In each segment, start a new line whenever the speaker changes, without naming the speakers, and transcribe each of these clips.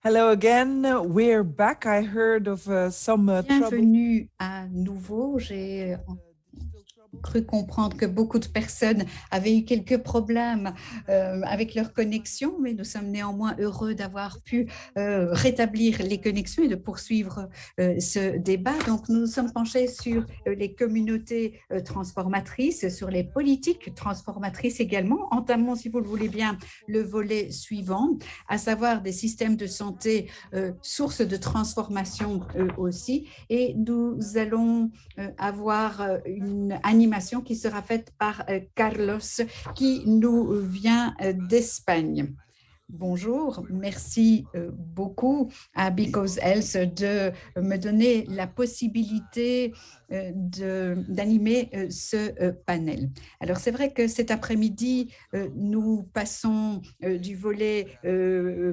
Hello again. We're back. I heard of some trouble.
Bienvenue à nouveau. J'ai cru comprendre que beaucoup de personnes avaient eu quelques problèmes avec leur connexion, mais nous sommes néanmoins heureux d'avoir pu rétablir les connexions et de poursuivre ce débat. Donc, nous nous sommes penchés sur les communautés transformatrices, sur les politiques transformatrices également. Entamons, si vous le voulez bien, le volet suivant, à savoir des systèmes de santé source de transformation aussi. Et nous allons avoir une animation qui sera faite par Carlos, qui nous vient d'Espagne. Bonjour, merci beaucoup à Because Else de me donner la possibilité d'animer ce panel. Alors c'est vrai que cet après-midi, nous passons du volet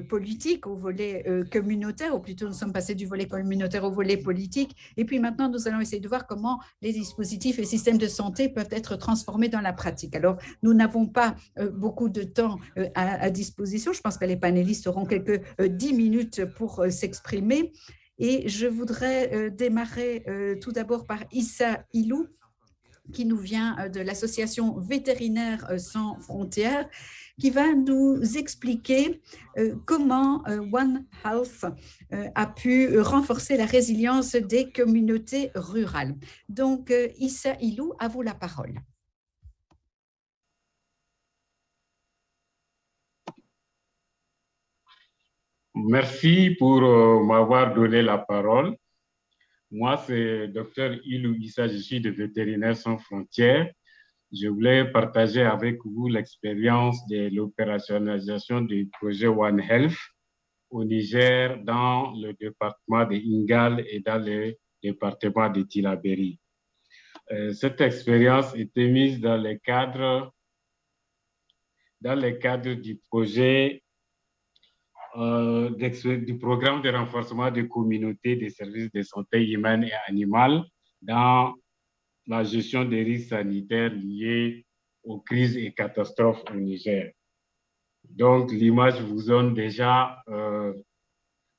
politique au volet communautaire, ou plutôt nous sommes passés du volet communautaire au volet politique, et puis maintenant nous allons essayer de voir comment les dispositifs et systèmes de santé peuvent être transformés dans la pratique. Alors nous n'avons pas beaucoup de temps à disposition. Je pense que les panélistes auront quelques 10 minutes pour s'exprimer. Et je voudrais démarrer tout d'abord par Issa Ilou, qui nous vient de l'association Vétérinaires sans frontières, qui va nous expliquer comment One Health a pu renforcer la résilience des communautés rurales. Donc, Issa Ilou, à vous la parole.
Merci pour m'avoir donné la parole. Moi, c'est Dr Ilou Issa, je suis de Vétérinaires sans frontières. Je voulais partager avec vous l'expérience de l'opérationnalisation du projet One Health au Niger, dans le département de Ingal et dans le département de Tillabéri. Cette expérience était mise dans le cadre du projet du programme de renforcement des communautés des services de santé humaine et animale dans la gestion des risques sanitaires liés aux crises et catastrophes au Niger. Donc, l'image vous donne déjà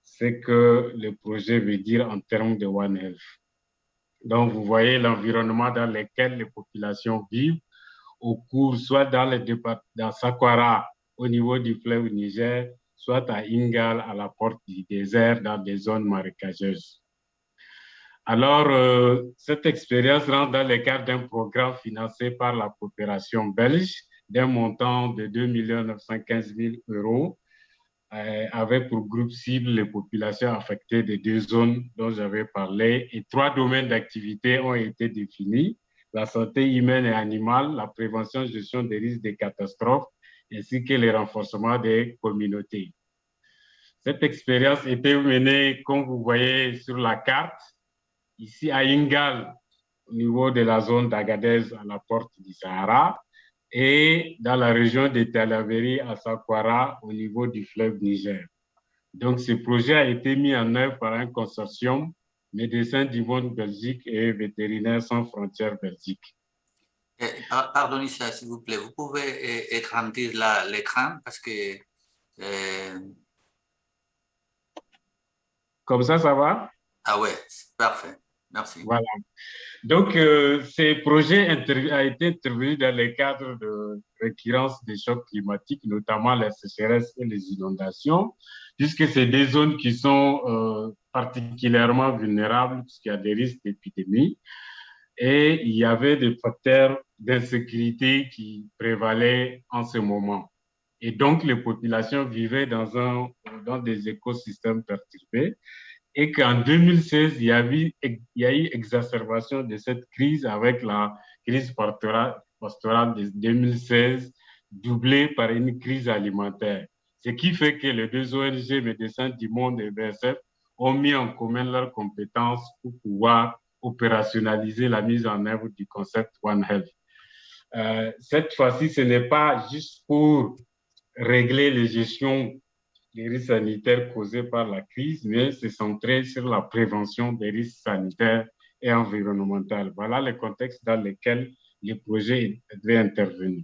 ce que le projet veut dire en termes de One Health. Donc, vous voyez l'environnement dans lequel les populations vivent au cours, soit dans Sakwara, au niveau du fleuve Niger, soit à Ingal, à la porte du désert, dans des zones marécageuses. Alors, cette expérience rentre dans le cadre d'un programme financé par la coopération belge d'un montant de 2 915 000 euros, avec pour groupe cible les populations affectées des deux zones dont j'avais parlé, et 3 domaines d'activité ont été définis: la santé humaine et animale, la prévention et gestion des risques de catastrophes, ainsi que le renforcement des communautés. Cette expérience était menée, comme vous voyez sur la carte, ici à Ingal, au niveau de la zone d'Agadez, à la porte du Sahara, et dans la région de Tillabéri, à Sakwara, au niveau du fleuve Niger. Donc, ce projet a été mis en œuvre par un consortium Médecins du Monde Belgique et Vétérinaires sans frontières Belgique.
Pardonnez ça, s'il vous plaît. Vous pouvez agrandir l'écran parce que...
Comme ça va?
Ah ouais, parfait. Merci.
Voilà. Donc, ce projet a été intervenu dans le cadre de récurrence des chocs climatiques, notamment la sécheresse et les inondations, puisque c'est des zones qui sont particulièrement vulnérables, puisqu'il y a des risques d'épidémie. Et il y avait des facteurs d'insécurité qui prévalaient en ce moment. Et donc, les populations vivaient dans des écosystèmes perturbés. Et qu'en 2016, il y a eu exacerbation de cette crise avec la crise pastorale de 2016, doublée par une crise alimentaire. Ce qui fait que les deux ONG Médecins du Monde et VSF ont mis en commun leurs compétences pour pouvoir opérationnaliser la mise en œuvre du concept One Health. Cette fois-ci, ce n'est pas juste pour régler les gestions des risques sanitaires causés par la crise, mais c'est centré sur la prévention des risques sanitaires et environnementaux. Voilà le contexte dans lequel le projet devait intervenir.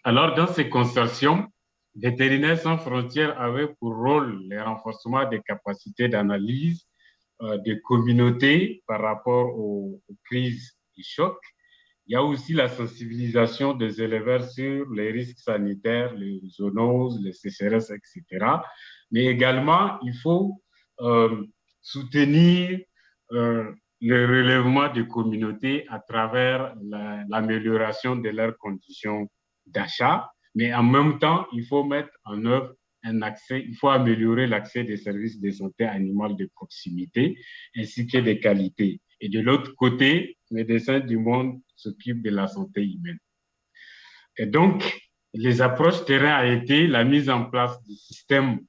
Alors, dans ces consortiums, Vétérinaires sans frontières avait pour rôle le renforcement des capacités d'analyse des communautés par rapport aux crises et chocs. Il y a aussi la sensibilisation des éleveurs sur les risques sanitaires, les zoonoses, les sécheresses, etc. Mais également, il faut soutenir le relèvement des communautés à travers l'amélioration de leurs conditions d'achat. Mais en même temps, il faut mettre en œuvre un accès, il faut améliorer l'accès des services de santé animale de proximité ainsi que des qualités. Et de l'autre côté, Médecins du Monde s'occupent de la santé humaine. Et donc, les approches terrain a été la mise en place du système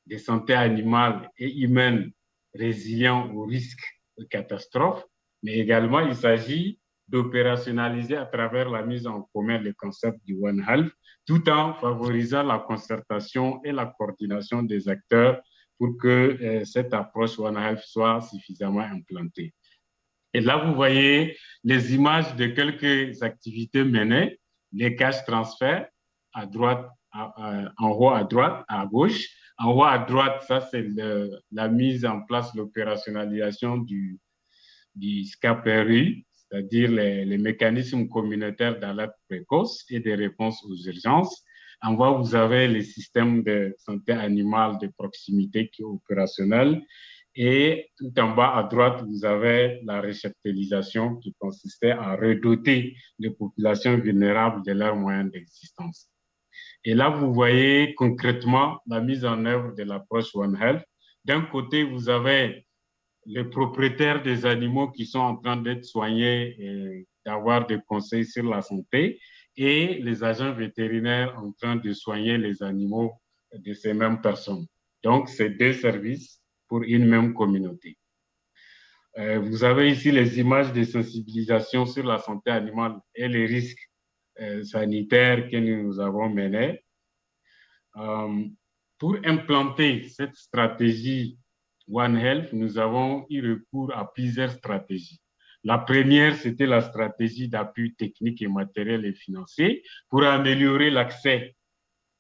de santé animale et humaine résilient aux risques de catastrophes, mais également il s'agit d'opérationnaliser à travers la mise en commun le concept du One Health, tout en favorisant la concertation et la coordination des acteurs pour que cette approche One Health soit suffisamment implantée. Et là, vous voyez les images de quelques activités menées, les cash transferts à droite, en haut à droite, à gauche. En haut à droite, ça, c'est la mise en place, l'opérationnalisation du SCAPRI, c'est-à-dire les mécanismes communautaires d'alerte précoce et de réponse aux urgences. En bas, vous avez les systèmes de santé animale de proximité qui est opérationnel. Et tout en bas à droite, vous avez la récheptélisation qui consistait à redoter les populations vulnérables de leurs moyens d'existence. Et là, vous voyez concrètement la mise en œuvre de l'approche One Health. D'un côté, vous avez les propriétaires des animaux qui sont en train d'être soignés et d'avoir des conseils sur la santé et les agents vétérinaires en train de soigner les animaux de ces mêmes personnes. Donc, c'est deux services pour une même communauté. Vous avez ici les images de sensibilisation sur la santé animale et les risques sanitaires que nous avons menés. Pour implanter cette stratégie One Health, nous avons eu recours à plusieurs stratégies. La première, c'était la stratégie d'appui technique et matériel et financier pour améliorer l'accès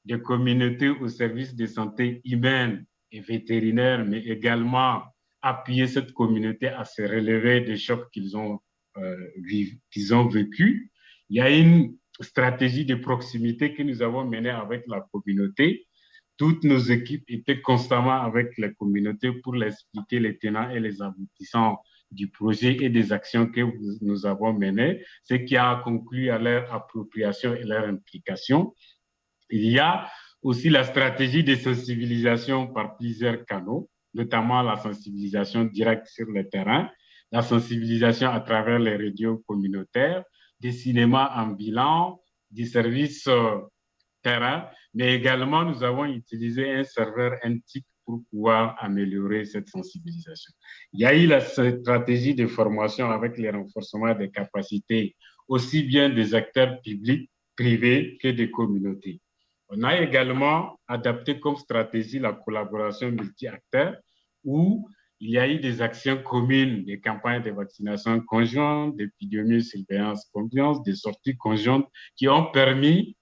des communautés aux services de santé humaine et vétérinaire, mais également appuyer cette communauté à se relever des chocs qu'ils ont vécus. Il y a une stratégie de proximité que nous avons menée avec la communauté. Toutes nos équipes étaient constamment avec les communautés pour leur expliquer les tenants et les aboutissants du projet et des actions que nous avons menées, ce qui a conclu à leur appropriation et leur implication. Il y a aussi la stratégie de sensibilisation par plusieurs canaux, notamment la sensibilisation directe sur le terrain, la sensibilisation à travers les radios communautaires, des cinémas ambulants, des services terrain, mais également nous avons utilisé un serveur NTIC pour pouvoir améliorer cette sensibilisation. Il y a eu la stratégie de formation avec le renforcement des capacités aussi bien des acteurs publics, privés que des communautés. On a également adapté comme stratégie la collaboration multi-acteurs où il y a eu des actions communes, des campagnes de vaccination conjointes, d'épidémie-surveillance conjointe, des sorties conjointes qui ont permis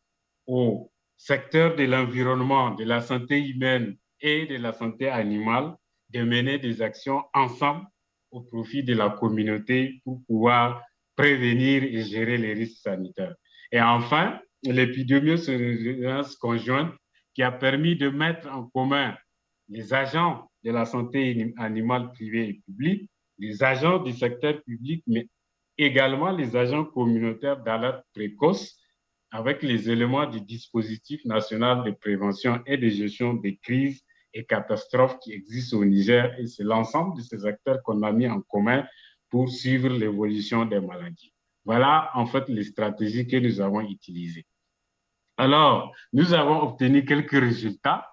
au secteur de l'environnement, de la santé humaine et de la santé animale de mener des actions ensemble au profit de la communauté pour pouvoir prévenir et gérer les risques sanitaires. Et enfin, l'épidémie-surveillance conjointe qui a permis de mettre en commun les agents de la santé animale privée et publique, les agents du secteur public, mais également les agents communautaires d'alerte précoce avec les éléments du dispositif national de prévention et de gestion des crises et catastrophes qui existent au Niger. Et c'est l'ensemble de ces acteurs qu'on a mis en commun pour suivre l'évolution des maladies. Voilà en fait les stratégies que nous avons utilisées. Alors, nous avons obtenu quelques résultats,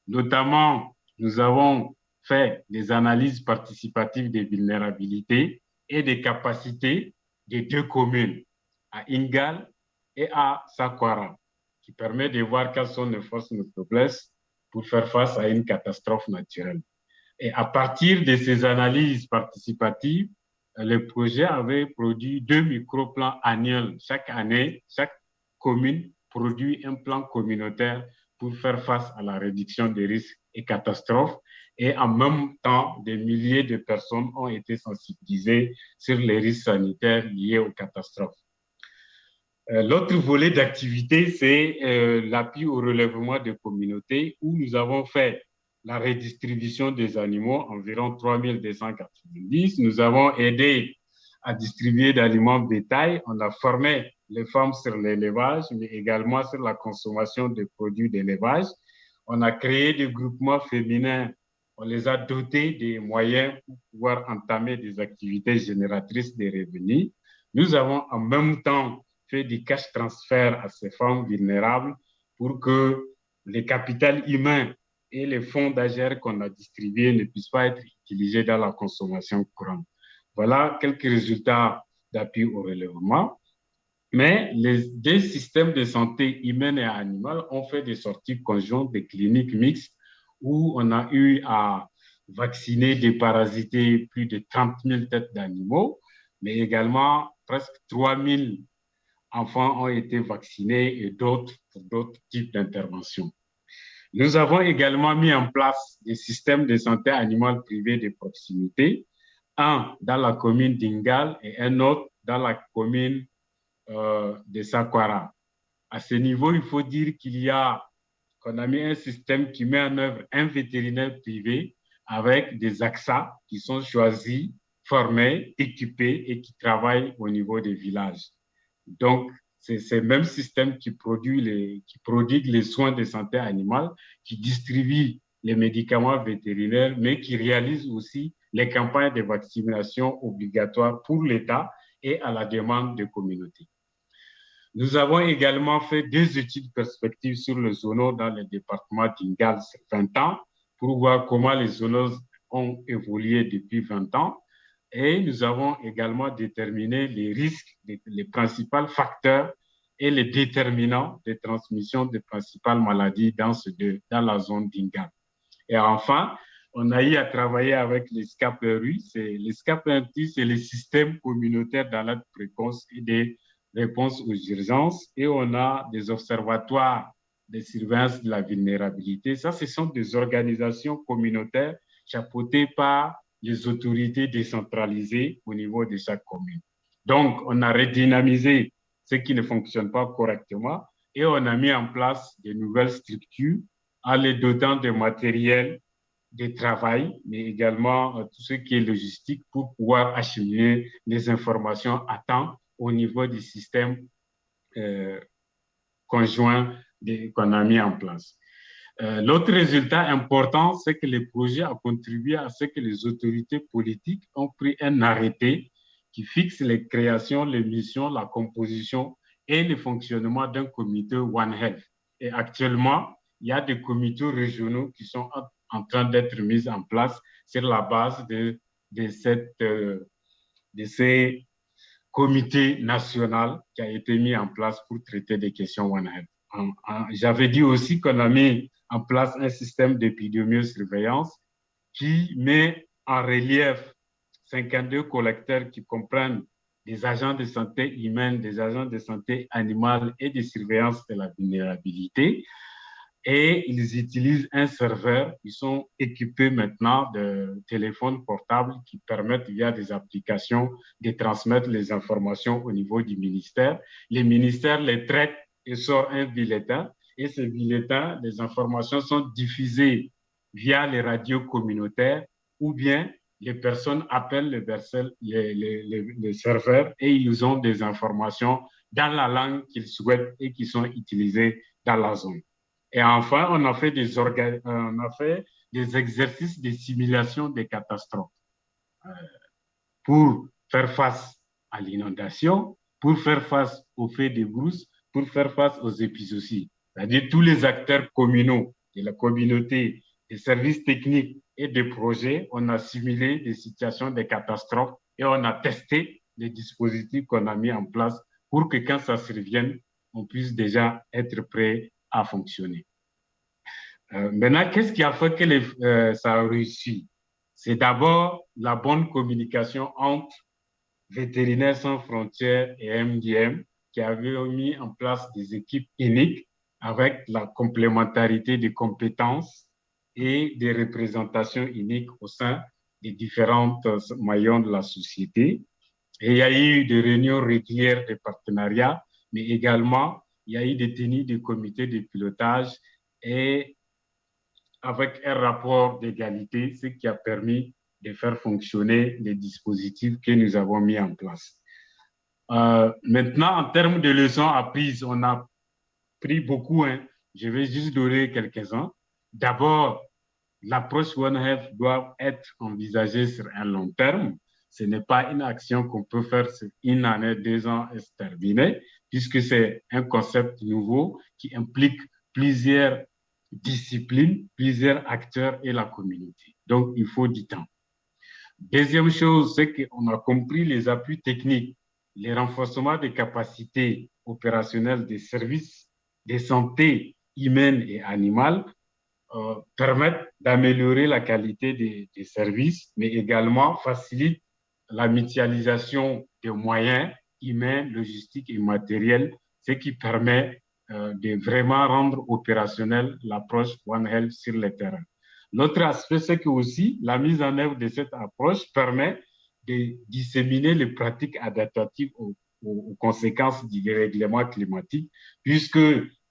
notamment nous avons fait des analyses participatives des vulnérabilités et des capacités des deux communes, à Ingal et à Sakwara, qui permet de voir quelles sont nos forces et nos faiblesses pour faire face à une catastrophe naturelle. Et à partir de ces analyses participatives, le projet avait produit 2 microplans annuels. Chaque année, chaque commune produit un plan communautaire pour faire face à la réduction des risques et catastrophes. Et en même temps, des milliers de personnes ont été sensibilisées sur les risques sanitaires liés aux catastrophes. L'autre volet d'activité, c'est l'appui au relèvement des communautés où nous avons fait la redistribution des animaux, environ 3290. Nous avons aidé à distribuer d'aliments bétail. On a formé les femmes sur l'élevage, mais également sur la consommation des produits d'élevage. On a créé des groupements féminins. On les a dotés des moyens pour pouvoir entamer des activités génératrices de revenus. Nous avons en même temps fait du cash transfert à ces femmes vulnérables pour que les capitaux humains et les fonds d'AGR qu'on a distribués ne puissent pas être utilisés dans la consommation courante. Voilà quelques résultats d'appui au relèvement. Mais les deux systèmes de santé humaine et animale ont fait des sorties conjointes des cliniques mixtes où on a eu à vacciner, déparasiter plus de 30 000 têtes d'animaux, mais également presque 3 000 enfants ont été vaccinés et d'autres pour d'autres types d'interventions. Nous avons également mis en place des systèmes de santé animale privés de proximité, un dans la commune d'Ingal et un autre dans la commune de Sakwara. À ce niveau, il faut dire qu'on a mis un système qui met en œuvre un vétérinaire privé avec des AXA qui sont choisis, formés, équipés et qui travaillent au niveau des villages. Donc, c'est ce même système qui prodigue les soins de santé animale, qui distribue les médicaments vétérinaires, mais qui réalise aussi les campagnes de vaccination obligatoires pour l'État et à la demande des communautés. Nous avons également fait des études perspectives sur le zoonose dans le département d'Ingal sur 20 ans pour voir comment les zoonoses ont évolué depuis 20 ans. Et nous avons également déterminé les risques, les principaux facteurs et les déterminants de transmission des principales maladies dans la zone d'Ingal. Et enfin, on a eu à travailler avec les SCAP-RU. Les SCAP-RU, c'est les systèmes communautaires d'alerte précoce et des réponses aux urgences. Et on a des observatoires de surveillance de la vulnérabilité. Ça, ce sont des organisations communautaires chapeautées par les autorités décentralisées au niveau de chaque commune. Donc, on a redynamisé ce qui ne fonctionne pas correctement et on a mis en place de nouvelles structures en les dotant de matériel de travail, mais également tout ce qui est logistique pour pouvoir acheminer les informations à temps au niveau du système conjoint qu'on a mis en place. L'autre résultat important, c'est que le projet a contribué à ce que les autorités politiques ont pris un arrêté qui fixe les créations, les missions, la composition et le fonctionnement d'un comité One Health. Et actuellement, il y a des comités régionaux qui sont en train d'être mis en place sur la base de ces comités nationaux qui a été mis en place pour traiter des questions One Health. J'avais dit aussi qu'on a mis en place un système d'épidémiosurveillance qui met en relief 52 collecteurs qui comprennent des agents de santé humaine, des agents de santé animale et de surveillance de la vulnérabilité. Et ils utilisent un serveur. Ils sont équipés maintenant de téléphones portables qui permettent, via des applications, de transmettre les informations au niveau du ministère. Les ministères les traitent et sortent un bulletin. Et ce bulletin, les informations sont diffusées via les radios communautaires ou bien les personnes appellent le serveur et ils ont des informations dans la langue qu'ils souhaitent et qui sont utilisées dans la zone. Et enfin, on a fait des exercices de simulation des catastrophes pour faire face à l'inondation, pour faire face aux feux de brousse, pour faire face aux épizooties. C'est-à-dire tous les acteurs communaux de la communauté, des services techniques et des projets, on a simulé des situations de catastrophes et on a testé les dispositifs qu'on a mis en place pour que quand ça survienne, on puisse déjà être prêt à fonctionner. Maintenant, qu'est-ce qui a fait que ça a réussi? C'est d'abord la bonne communication entre Vétérinaires sans frontières et MDM qui avaient mis en place des équipes uniques avec la complémentarité des compétences et des représentations uniques au sein des différentes maillons de la société. Et il y a eu des réunions régulières de partenariat, mais également, il y a eu des tenues de comités de pilotage et avec un rapport d'égalité, ce qui a permis de faire fonctionner les dispositifs que nous avons mis en place. Maintenant, en termes de leçons apprises, on a pris beaucoup. Je vais juste donner quelques-uns. D'abord, l'approche One Health doit être envisagée sur un long terme. Ce n'est pas une action qu'on peut faire sur une année, 2 ans et se terminer, puisque c'est un concept nouveau qui implique plusieurs disciplines, plusieurs acteurs et la communauté. Donc, il faut du temps. Deuxième chose, c'est qu'on a compris les appuis techniques, les renforcements des capacités opérationnelles des services de santé humaine et animale permettent d'améliorer la qualité des services, mais également facilitent la mutualisation des moyens humains, logistiques et matériels, ce qui permet de vraiment rendre opérationnelle l'approche One Health sur le terrain. L'autre aspect, c'est que aussi la mise en œuvre de cette approche permet de disséminer les pratiques adaptatives aux conséquences du dérèglement climatique, puisque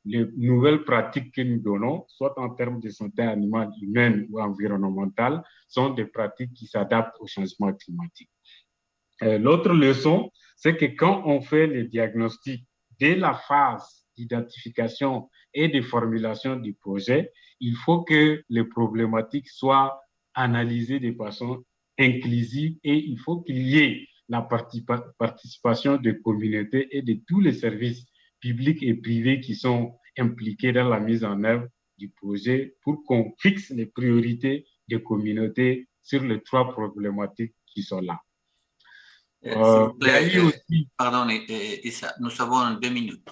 les nouvelles pratiques que nous donnons, soit en termes de santé animale, humaine ou environnementale, sont des pratiques qui s'adaptent au changement climatique. L'autre leçon, c'est que quand on fait les diagnostics dès la phase d'identification et de formulation du projet, il faut que les problématiques soient analysées de façon inclusive et il faut qu'il y ait la participation des communautés et de tous les services publics et privés qui sont impliqués dans la mise en œuvre du projet pour qu'on fixe les priorités des communautés sur les 3 problématiques qui sont là.
S'il vous plaît,
aussi,
pardon, Issa, nous avons 2 minutes.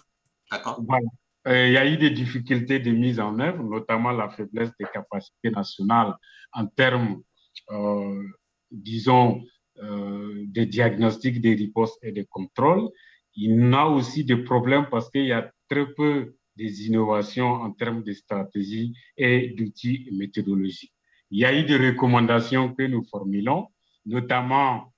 D'accord?
Voilà. Il y a eu des difficultés de mise en œuvre, notamment la faiblesse des capacités nationales en termes, disons, de diagnostic, de ripostes et de contrôle. Il y a aussi des problèmes parce qu'il y a très peu des innovations en termes de stratégie et d'outils méthodologiques. Il y a eu des recommandations que nous formulons, notamment,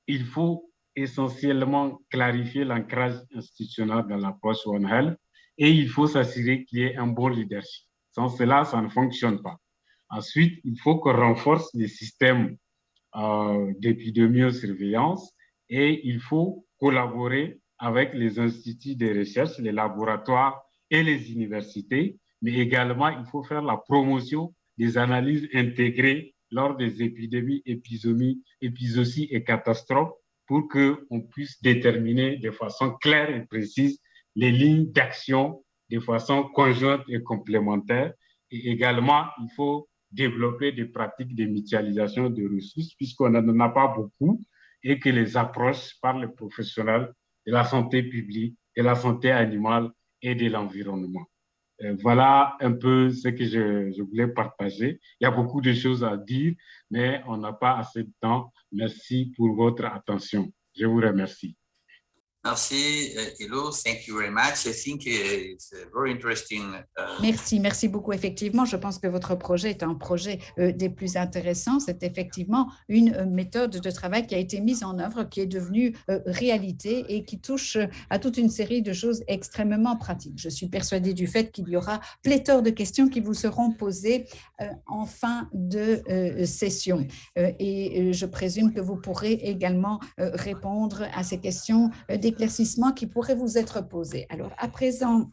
il faut essentiellement clarifier l'ancrage institutionnel dans l'approche One Health et il faut s'assurer qu'il y ait un bon leadership. Sans cela, ça ne fonctionne pas. Ensuite, il faut qu'on renforce les systèmes d'épidémiosurveillance et il faut collaborer avec les instituts de recherche, les laboratoires et les universités, mais également il faut faire la promotion des analyses intégrées lors des épidémies, épizooties et catastrophes pour qu'on puisse déterminer de façon claire et précise les lignes d'action de façon conjointe et complémentaire. Et également, il faut développer des pratiques de mutualisation de ressources puisqu'on n'en a pas beaucoup et que les approches par les professionnels de la santé publique, de la santé animale et de l'environnement. Voilà un peu ce que je voulais partager. Il y a beaucoup de choses à dire, mais on n'a pas assez de temps. Merci pour votre attention. Je vous remercie.
Merci, Ilo. Thank you very much. I think it's very interesting.
Merci beaucoup. Effectivement, je pense que votre projet est un projet des plus intéressants. C'est effectivement une méthode de travail qui a été mise en œuvre, qui est devenue réalité et qui touche à toute une série de choses extrêmement pratiques. Je suis persuadée du fait qu'il y aura pléthore de questions qui vous seront posées en fin de session. Et je présume que vous pourrez également répondre à ces questions d'éclaircissement qui pourraient vous être posées. Alors, à présent,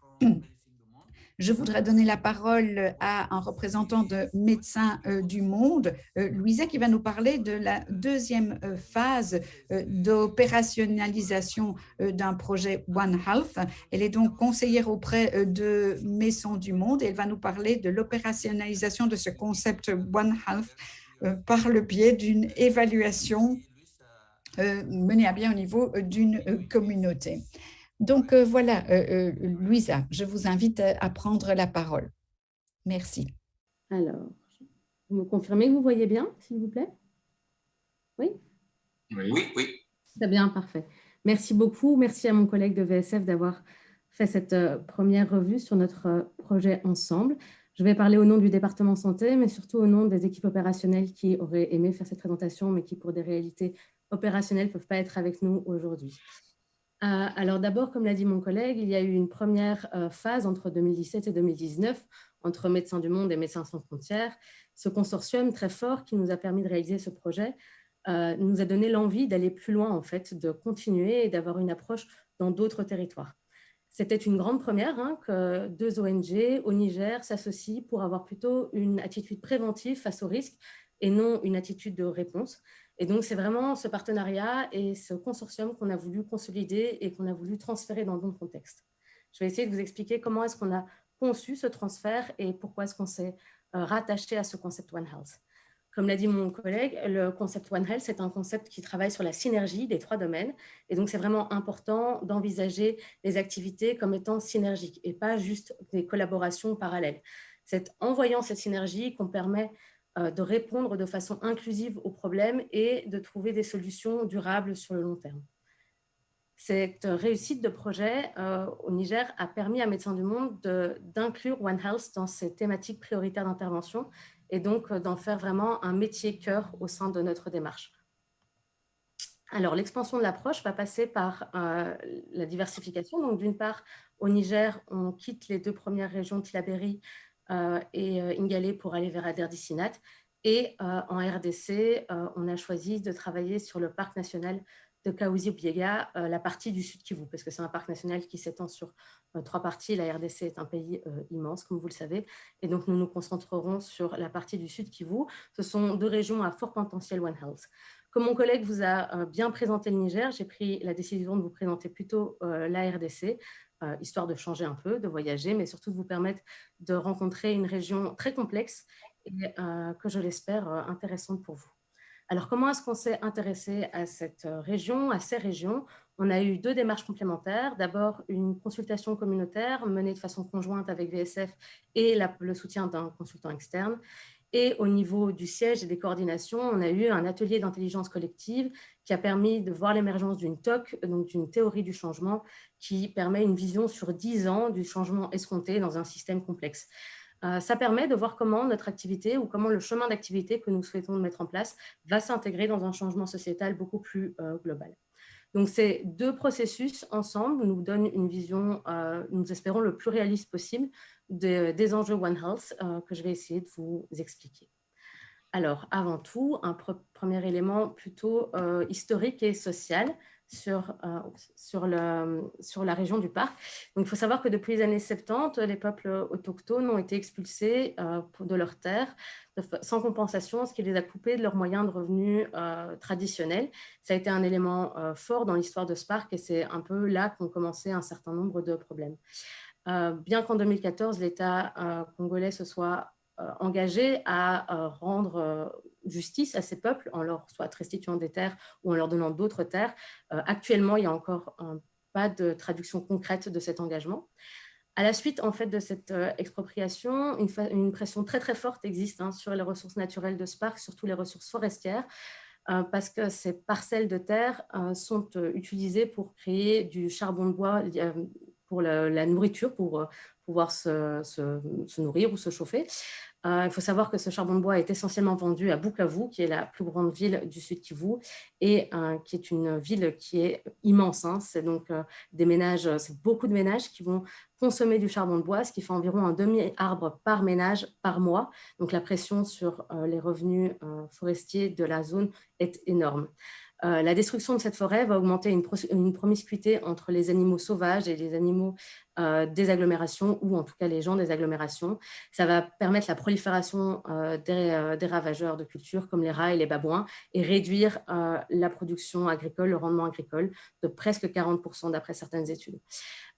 je voudrais donner la parole à un représentant de Médecins du Monde, Louisa, qui va nous parler de la deuxième phase d'opérationnalisation d'un projet One Health. Elle est donc conseillère auprès de Médecins du Monde et elle va nous parler de l'opérationnalisation de ce concept One Health par le biais d'une évaluation menée à bien au niveau d'une communauté. Donc, voilà, Louisa, je vous invite à prendre la parole. Merci.
Alors, vous me confirmez que vous voyez bien, s'il vous plaît? Oui?
Oui.
Très bien, parfait. Merci beaucoup. Merci à mon collègue de VSF d'avoir fait cette première revue sur notre projet ensemble. Je vais parler au nom du département santé, mais surtout au nom des équipes opérationnelles qui auraient aimé faire cette présentation, mais qui, pour des réalités opérationnelles, ne peuvent pas être avec nous aujourd'hui. Alors d'abord, comme l'a dit mon collègue, il y a eu une première phase entre 2017 et 2019 entre Médecins du Monde et Médecins sans frontières. Ce consortium très fort qui nous a permis de réaliser ce projet nous a donné l'envie d'aller plus loin, en fait, de continuer et d'avoir une approche dans d'autres territoires. C'était une grande première que 2 ONG au Niger s'associent pour avoir plutôt une attitude préventive face aux risques et non une attitude de réponse. Et donc, c'est vraiment ce partenariat et ce consortium qu'on a voulu consolider et qu'on a voulu transférer dans d'autres contextes. Je vais essayer de vous expliquer comment est-ce qu'on a conçu ce transfert et pourquoi est-ce qu'on s'est rattaché à ce concept One Health. Comme l'a dit mon collègue, le concept One Health, c'est un concept qui travaille sur la synergie des 3 domaines. Et donc, c'est vraiment important d'envisager les activités comme étant synergiques et pas juste des collaborations parallèles. C'est en voyant cette synergie qu'on permet de répondre de façon inclusive aux problèmes et de trouver des solutions durables sur le long terme. Cette réussite de projet au Niger a permis à Médecins du Monde d'inclure One Health dans ses thématiques prioritaires d'intervention et donc d'en faire vraiment un métier cœur au sein de notre démarche. Alors, l'expansion de l'approche va passer par la diversification. Donc, d'une part, au Niger, on quitte les 2 premières régions, Tillabéri et Ngalé, pour aller vers Ader-Dissinat. Et en RDC, on a choisi de travailler sur le parc national de Kaouzi-Biega, la partie du Sud Kivu, parce que c'est un parc national qui s'étend sur 3 parties. La RDC est un pays immense, comme vous le savez, et donc nous nous concentrerons sur la partie du Sud Kivu. Ce sont 2 régions à fort potentiel One Health. Comme mon collègue vous a bien présenté le Niger, j'ai pris la décision de vous présenter plutôt la RDC, histoire de changer un peu, de voyager, mais surtout de vous permettre de rencontrer une région très complexe et que je l'espère intéressante pour vous. Alors, comment est-ce qu'on s'est intéressé à cette région, à ces régions? On a eu 2 démarches complémentaires. D'abord, une consultation communautaire menée de façon conjointe avec VSF et le soutien d'un consultant externe. Et au niveau du siège et des coordinations, on a eu un atelier d'intelligence collective qui a permis de voir l'émergence d'une TOC, donc d'une théorie du changement, qui permet une vision sur 10 ans du changement escompté dans un système complexe. Ça permet de voir comment notre activité ou comment le chemin d'activité que nous souhaitons mettre en place va s'intégrer dans un changement sociétal beaucoup plus global. Donc, ces 2 processus ensemble nous donnent une vision, nous espérons, le plus réaliste possible des enjeux One Health que je vais essayer de vous expliquer. Alors, avant tout, un premier élément plutôt historique et social sur la région du parc. Donc, il faut savoir que depuis les années 70, les peuples autochtones ont été expulsés de leurs terres sans compensation, ce qui les a coupés de leurs moyens de revenus traditionnels. Ça a été un élément fort dans l'histoire de ce parc et c'est un peu là qu'ont commencé un certain nombre de problèmes. Bien qu'en 2014, l'État congolais se soit engagé à rendre justice à ces peuples en leur soit restituant des terres ou en leur donnant d'autres terres. Actuellement, il n'y a encore pas de traduction concrète de cet engagement. À la suite, en fait, de cette expropriation, une pression très, très forte existe sur les ressources naturelles de ce parc, surtout les ressources forestières, parce que ces parcelles de terre sont utilisées pour créer du charbon de bois pour la nourriture, pour pouvoir se nourrir ou se chauffer. Il faut savoir que ce charbon de bois est essentiellement vendu à Bukavu, qui est la plus grande ville du Sud Kivu, et qui est une ville qui est immense. C'est donc des ménages, c'est beaucoup de ménages qui vont consommer du charbon de bois, ce qui fait environ un demi-arbre par ménage par mois. Donc la pression sur les revenus forestiers de la zone est énorme. La destruction de cette forêt va augmenter une promiscuité entre les animaux sauvages et les animaux des agglomérations, ou en tout cas les gens des agglomérations. Ça va permettre la prolifération des ravageurs de cultures comme les rats et les babouins et réduire la production agricole, le rendement agricole de presque 40% d'après certaines études.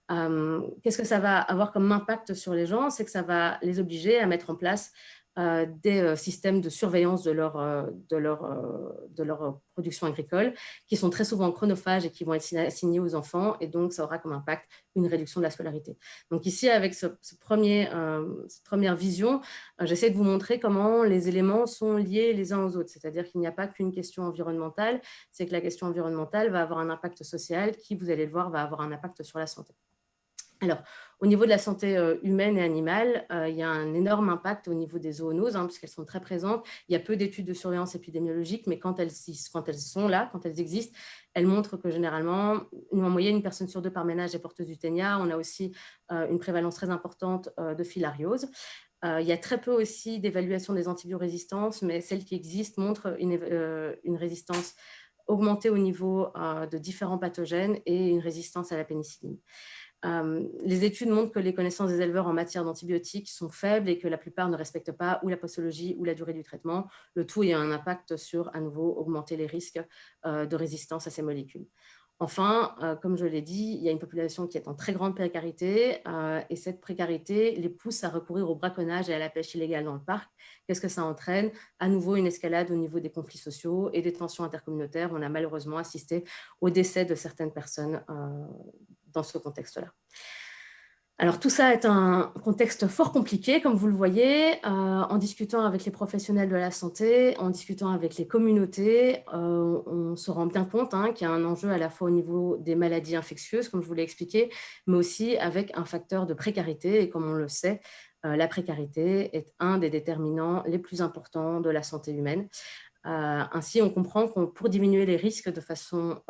Qu'est-ce que ça va avoir comme impact sur les gens? C'est que ça va les obliger à mettre en place des systèmes de surveillance de leur production agricole qui sont très souvent chronophages et qui vont être assignés aux enfants, et donc ça aura comme impact une réduction de la scolarité. Donc ici, avec cette première vision, j'essaie de vous montrer comment les éléments sont liés les uns aux autres, c'est-à-dire qu'il n'y a pas qu'une question environnementale, c'est que la question environnementale va avoir un impact social qui, vous allez le voir, va avoir un impact sur la santé. Alors, au niveau de la santé humaine et animale, il y a un énorme impact au niveau des zoonoses, puisqu'elles sont très présentes. Il y a peu d'études de surveillance épidémiologique, mais quand elles sont là, quand elles existent, elles montrent que généralement, en moyenne, une personne sur 2 par ménage est porteuse du ténia. On a aussi une prévalence très importante de filariose. Il y a très peu aussi d'évaluation des antibiorésistances, mais celles qui existent montrent une résistance augmentée au niveau de différents pathogènes et une résistance à la pénicilline. Les études montrent que les connaissances des éleveurs en matière d'antibiotiques sont faibles et que la plupart ne respectent pas ou la posologie ou la durée du traitement, le tout ayant un impact sur, à nouveau, augmenter les risques de résistance à ces molécules. Enfin, comme je l'ai dit, il y a une population qui est en très grande précarité et cette précarité les pousse à recourir au braconnage et à la pêche illégale dans le parc. Qu'est-ce que ça entraîne? À nouveau, une escalade au niveau des conflits sociaux et des tensions intercommunautaires. On a malheureusement assisté au décès de certaines personnes dans ce contexte-là. Alors, tout ça est un contexte fort compliqué, comme vous le voyez, en discutant avec les professionnels de la santé, en discutant avec les communautés, on se rend bien compte qu'il y a un enjeu à la fois au niveau des maladies infectieuses, comme je vous l'ai expliqué, mais aussi avec un facteur de précarité. Et comme on le sait, la précarité est un des déterminants les plus importants de la santé humaine. Ainsi, on comprend que pour diminuer les risques de façon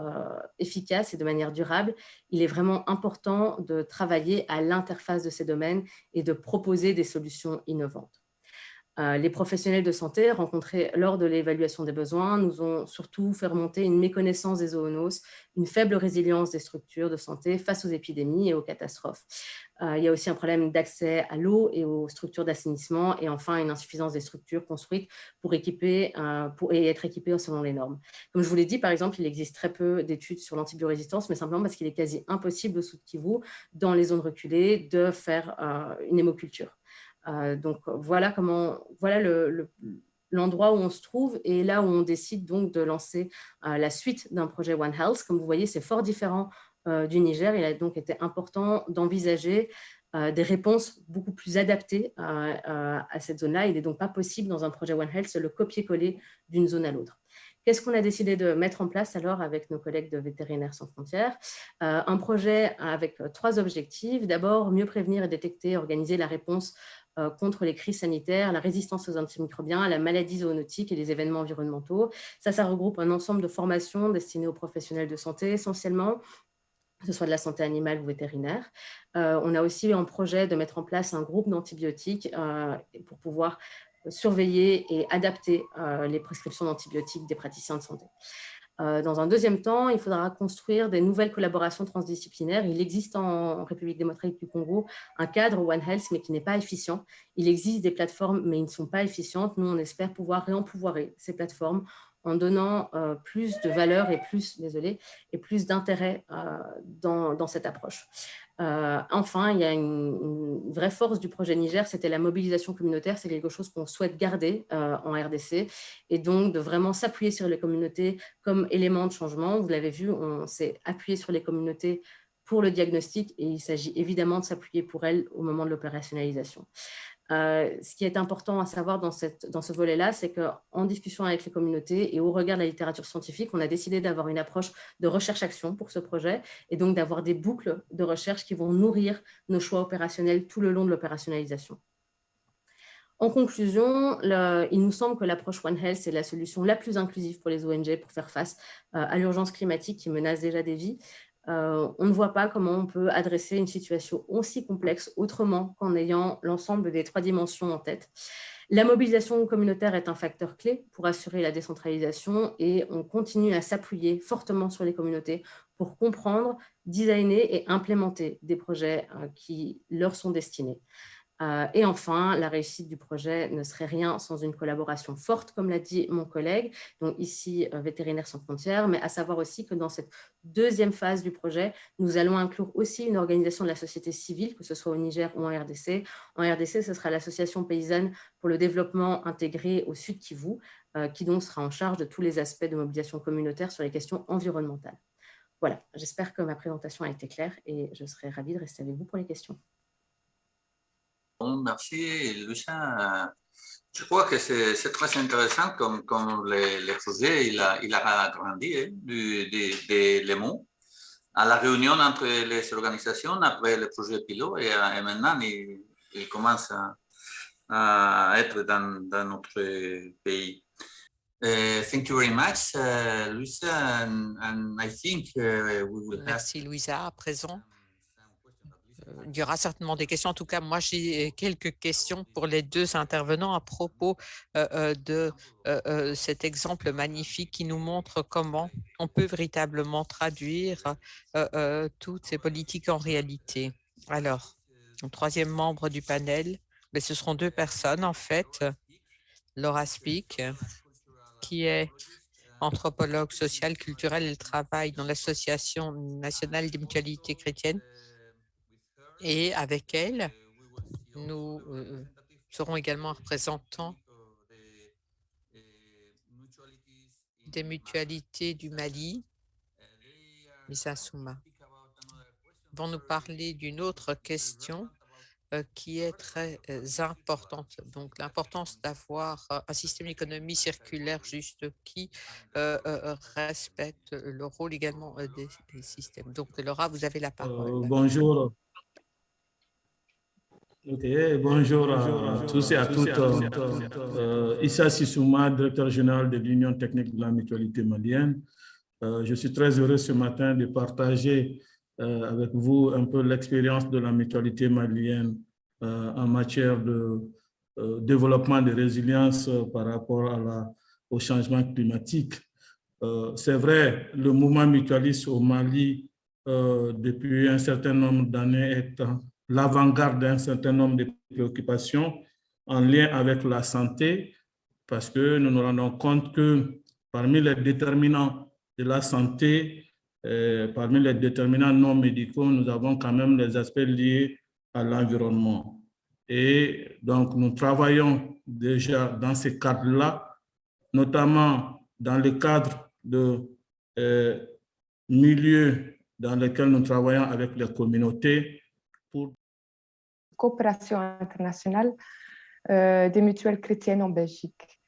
efficace et de manière durable, il est vraiment important de travailler à l'interface de ces domaines et de proposer des solutions innovantes. Les professionnels de santé rencontrés lors de l'évaluation des besoins nous ont surtout fait remonter une méconnaissance des zoonoses, une faible résilience des structures de santé face aux épidémies et aux catastrophes. Il y a aussi un problème d'accès à l'eau et aux structures d'assainissement et enfin une insuffisance des structures construites pour être équipées selon les normes. Comme je vous l'ai dit, par exemple, il existe très peu d'études sur l'antibiorésistance, mais simplement parce qu'il est quasi impossible au Sud Kivu, dans les zones reculées, de faire une hémoculture. Donc voilà l'endroit où on se trouve et là où on décide donc de lancer la suite d'un projet One Health. Comme vous voyez, c'est fort différent du Niger. Il a donc été important d'envisager des réponses beaucoup plus adaptées à cette zone-là. Il n'est donc pas possible dans un projet One Health de le copier-coller d'une zone à l'autre. Qu'est-ce qu'on a décidé de mettre en place alors avec nos collègues de Vétérinaires sans frontières? Un projet avec 3 objectifs. D'abord, mieux prévenir et détecter, organiser la réponse contre les crises sanitaires, la résistance aux antimicrobiens, la maladie zoonotique et les événements environnementaux. Ça regroupe un ensemble de formations destinées aux professionnels de santé essentiellement, que ce soit de la santé animale ou vétérinaire. On a aussi eu un projet de mettre en place un groupe d'antibiotiques pour pouvoir surveiller et adapter les prescriptions d'antibiotiques des praticiens de santé. Dans un deuxième temps, il faudra construire des nouvelles collaborations transdisciplinaires. Il existe en République démocratique du Congo un cadre One Health, mais qui n'est pas efficient. Il existe des plateformes, mais ils ne sont pas efficientes. Nous, on espère pouvoir réempouvoirer ces plateformes en donnant plus de valeur et plus d'intérêt dans cette approche. Enfin, il y a une vraie force du projet Niger, c'était la mobilisation communautaire. C'est quelque chose qu'on souhaite garder en RDC et donc de vraiment s'appuyer sur les communautés comme élément de changement. Vous l'avez vu, on s'est appuyé sur les communautés pour le diagnostic et il s'agit évidemment de s'appuyer pour elles au moment de l'opérationnalisation. Ce qui est important à savoir dans ce volet-là, c'est qu'en discussion avec les communautés et au regard de la littérature scientifique, on a décidé d'avoir une approche de recherche-action pour ce projet et donc d'avoir des boucles de recherche qui vont nourrir nos choix opérationnels tout le long de l'opérationnalisation. En conclusion, il nous semble que l'approche One Health est la solution la plus inclusive pour les ONG pour faire face à l'urgence climatique qui menace déjà des vies. On ne voit pas comment on peut adresser une situation aussi complexe autrement qu'en ayant l'ensemble des 3 dimensions en tête. La mobilisation communautaire est un facteur clé pour assurer la décentralisation et on continue à s'appuyer fortement sur les communautés pour comprendre, designer et implémenter des projets qui leur sont destinés. Et enfin, la réussite du projet ne serait rien sans une collaboration forte, comme l'a dit mon collègue, donc ici Vétérinaires sans frontières, mais à savoir aussi que dans cette deuxième phase du projet, nous allons inclure aussi une organisation de la société civile, que ce soit au Niger ou en RDC. En RDC, ce sera l'Association paysanne pour le développement intégré au Sud Kivu, qui donc sera en charge de tous les aspects de mobilisation communautaire sur les questions environnementales. Voilà, j'espère que ma présentation a été claire et je serai ravie de rester avec vous pour les questions.
Bon, merci, Lucien. Je crois que c'est très intéressant comme les projets, il a grandi des Lémons. à la réunion entre les organisations après le projet pilote et maintenant, il commence à être dans notre pays. Thank you very much, Luisa, and I think we will have...
Merci, Louisa. À présent, il y aura certainement des questions. En tout cas, moi, j'ai quelques questions pour les deux intervenants à propos de cet exemple magnifique qui nous montre comment on peut véritablement traduire toutes ces politiques en réalité. Alors, le troisième membre du panel, mais ce seront deux personnes, en fait. Laura Speak, qui est anthropologue sociale, culturelle, elle travaille dans l'Association nationale des mutualités chrétiennes. Et avec elle, nous serons également représentants des mutualités du Mali, Misa Souma. Ils vont nous parler d'une autre question qui est très importante. Donc, l'importance d'avoir un système d'économie circulaire juste qui respecte le rôle également des systèmes. Donc, Laura, vous avez la parole.
Bonjour. Bonjour à tous et à toutes. Issa Sissouma, directeur général de l'Union technique de la mutualité malienne. Je suis très heureux ce matin de partager avec vous un peu l'expérience de la mutualité malienne en matière de développement de résilience par rapport au changement climatique. C'est vrai, le mouvement mutualiste au Mali, depuis un certain nombre d'années, est l'avant-garde d'un certain nombre de préoccupations en lien avec la santé, parce que nous nous rendons compte que parmi les déterminants de la santé, parmi les déterminants non médicaux, nous avons quand même les aspects liés à l'environnement. Et donc, nous travaillons déjà dans ces cadres-là, notamment dans le cadre de milieux dans lesquels nous travaillons avec les communautés pour
coopération internationale des mutuelles chrétiennes en Belgique.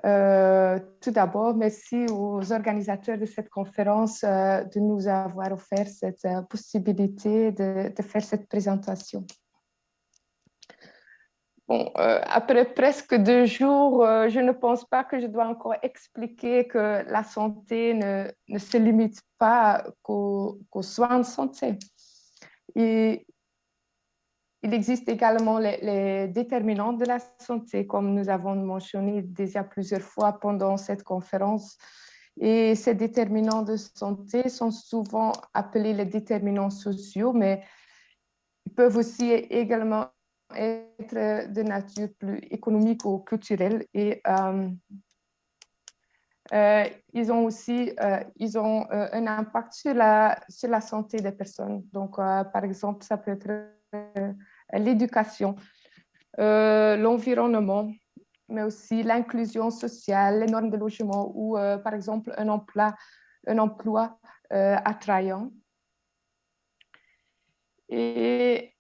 Tout d'abord, merci aux organisateurs de cette conférence de nous avoir offert cette possibilité de faire cette présentation. Bon, après presque 2 jours, je ne pense pas que je dois encore expliquer que la santé ne se limite pas qu'aux soins de santé. Et il existe également les déterminants de la santé, comme nous avons mentionné déjà plusieurs fois pendant cette conférence. Et ces déterminants de santé sont souvent appelés les déterminants sociaux, mais ils peuvent aussi également être de nature plus économique ou culturelle. Et ils ont aussi un impact sur la santé des personnes. Donc, par exemple, ça peut être l'éducation, l'environnement, mais aussi l'inclusion sociale, les normes de logement ou, par exemple, un emploi attrayant. Et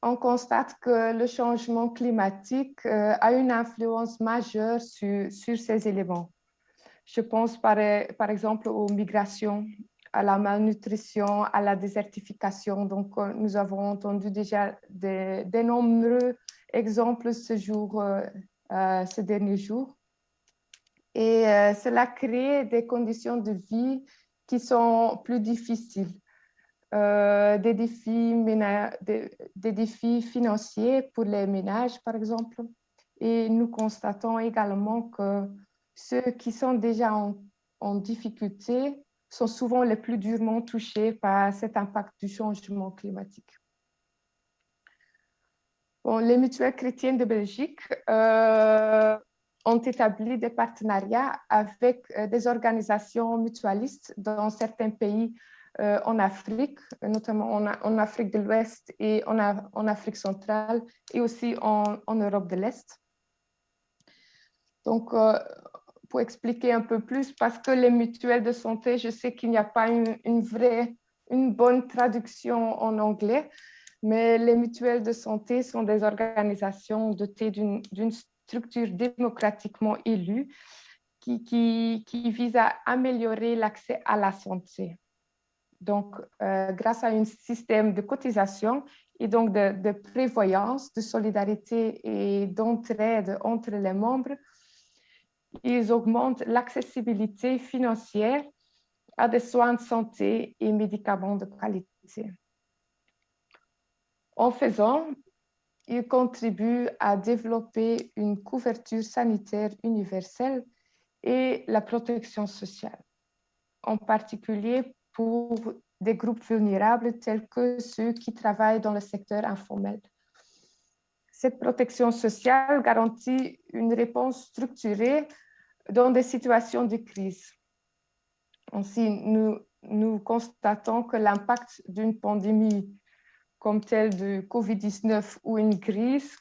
on constate que le changement climatique a une influence majeure sur ces éléments. Je pense par exemple aux migrations, à la malnutrition, à la désertification. Donc, nous avons entendu déjà de nombreux exemples ces derniers jours. Et cela crée des conditions de vie qui sont plus difficiles. Des défis financiers pour les ménages, par exemple. Et nous constatons également que ceux qui sont déjà en difficulté sont souvent les plus durement touchés par cet impact du changement climatique. Bon, les mutuelles chrétiennes de Belgique ont établi des partenariats avec des organisations mutualistes dans certains pays en Afrique, notamment en Afrique de l'Ouest et en Afrique centrale et aussi en Europe de l'Est. Donc, pour expliquer un peu plus, parce que les mutuelles de santé, je sais qu'il n'y a pas une bonne traduction en anglais, mais les mutuelles de santé sont des organisations dotées d'une structure démocratiquement élue qui vise à améliorer l'accès à la santé. Donc, grâce à un système de cotisation et donc de prévoyance, de solidarité et d'entraide entre les membres, ils augmentent l'accessibilité financière à des soins de santé et médicaments de qualité. En faisant, ils contribuent à développer une couverture sanitaire universelle et la protection sociale, en particulier pour des groupes vulnérables tels que ceux qui travaillent dans le secteur informel. Cette protection sociale garantit une réponse structurée dans des situations de crise. Ainsi, nous constatons que l'impact d'une pandémie comme celle de COVID-19 ou une crise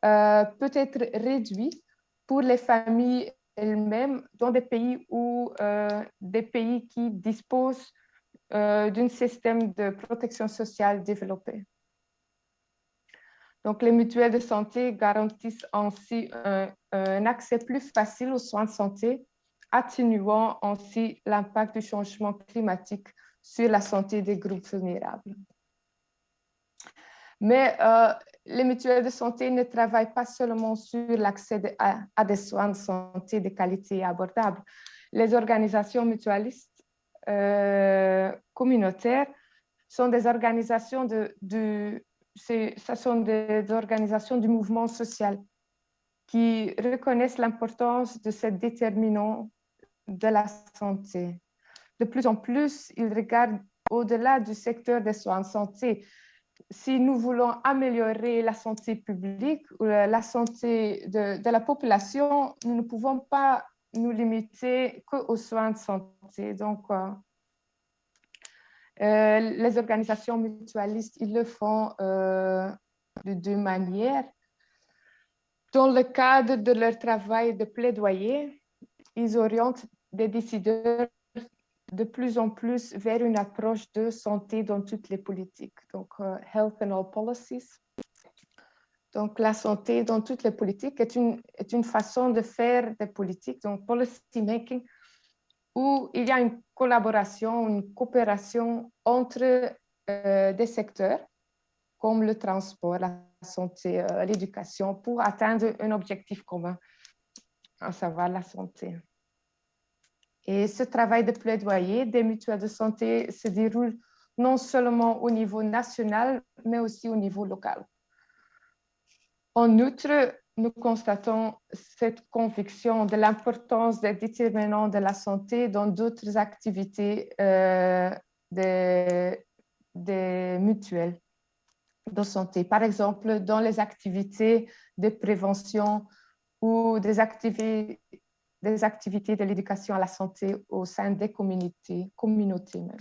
peut être réduit pour les familles elles-mêmes dans des pays qui disposent d'un système de protection sociale développé. Donc, les mutuelles de santé garantissent ainsi un accès plus facile aux soins de santé, atténuant ainsi l'impact du changement climatique sur la santé des groupes vulnérables. Mais les mutuelles de santé ne travaillent pas seulement sur l'accès à des soins de santé de qualité et abordables. Les organisations mutualistes communautaires sont des organisations des organisations du mouvement social qui reconnaissent l'importance de ce déterminant de la santé. De plus en plus, ils regardent au-delà du secteur des soins de santé. Si nous voulons améliorer la santé publique ou la santé de la population, nous ne pouvons pas nous limiter qu'aux soins de santé. Donc, les organisations mutualistes, ils le font de deux manières. Dans le cadre de leur travail de plaidoyer, ils orientent des décideurs de plus en plus vers une approche de santé dans toutes les politiques. Donc, Health in all policies. Donc, la santé dans toutes les politiques est une façon de faire des politiques, donc policy making, où il y a une collaboration, une coopération entre des secteurs comme le transport, la santé, l'éducation, pour atteindre un objectif commun, à savoir la santé. Et ce travail de plaidoyer des mutuelles de santé se déroule non seulement au niveau national, mais aussi au niveau local. En outre, nous constatons cette conviction de l'importance des déterminants de la santé dans d'autres activités des mutuelles de santé. Par exemple, dans les activités de prévention ou des activités de l'éducation à la santé au sein des communautés même.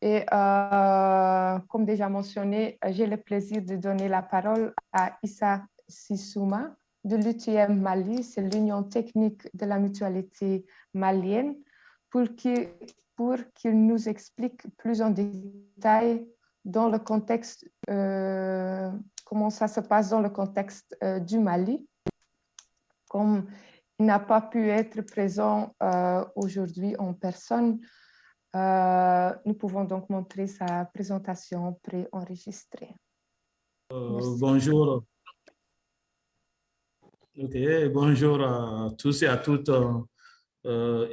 Et comme déjà mentionné, j'ai le plaisir de donner la parole à Issa Sissouma de l'UTM Mali, c'est l'Union technique de la mutualité malienne, pour qu'il nous explique plus en détail dans le contexte, comment ça se passe dans le contexte du Mali. Comme il n'a pas pu être présent aujourd'hui en personne, nous pouvons donc montrer sa présentation préenregistrée.
Bonjour. Bonjour à tous et à toutes.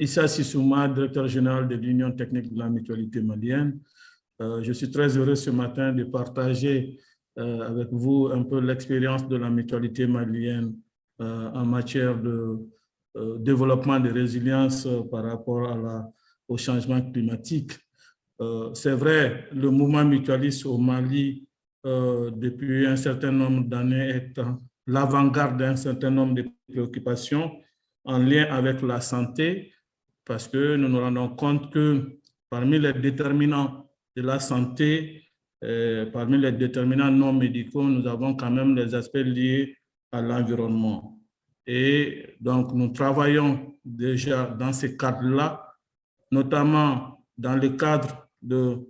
Issa Sissouma, directeur général de l'Union technique de la mutualité malienne. Je suis très heureux ce matin de partager avec vous un peu l'expérience de la mutualité malienne en matière de développement de résilience par rapport au changement climatique. C'est vrai, le mouvement mutualiste au Mali, depuis un certain nombre d'années, est l'avant-garde d'un certain nombre de préoccupations en lien avec la santé, parce que nous nous rendons compte que parmi les déterminants de la santé, parmi les déterminants non médicaux, nous avons quand même les aspects liés à l'environnement. Et donc, nous travaillons déjà dans ce cadre-là, notamment dans le cadre de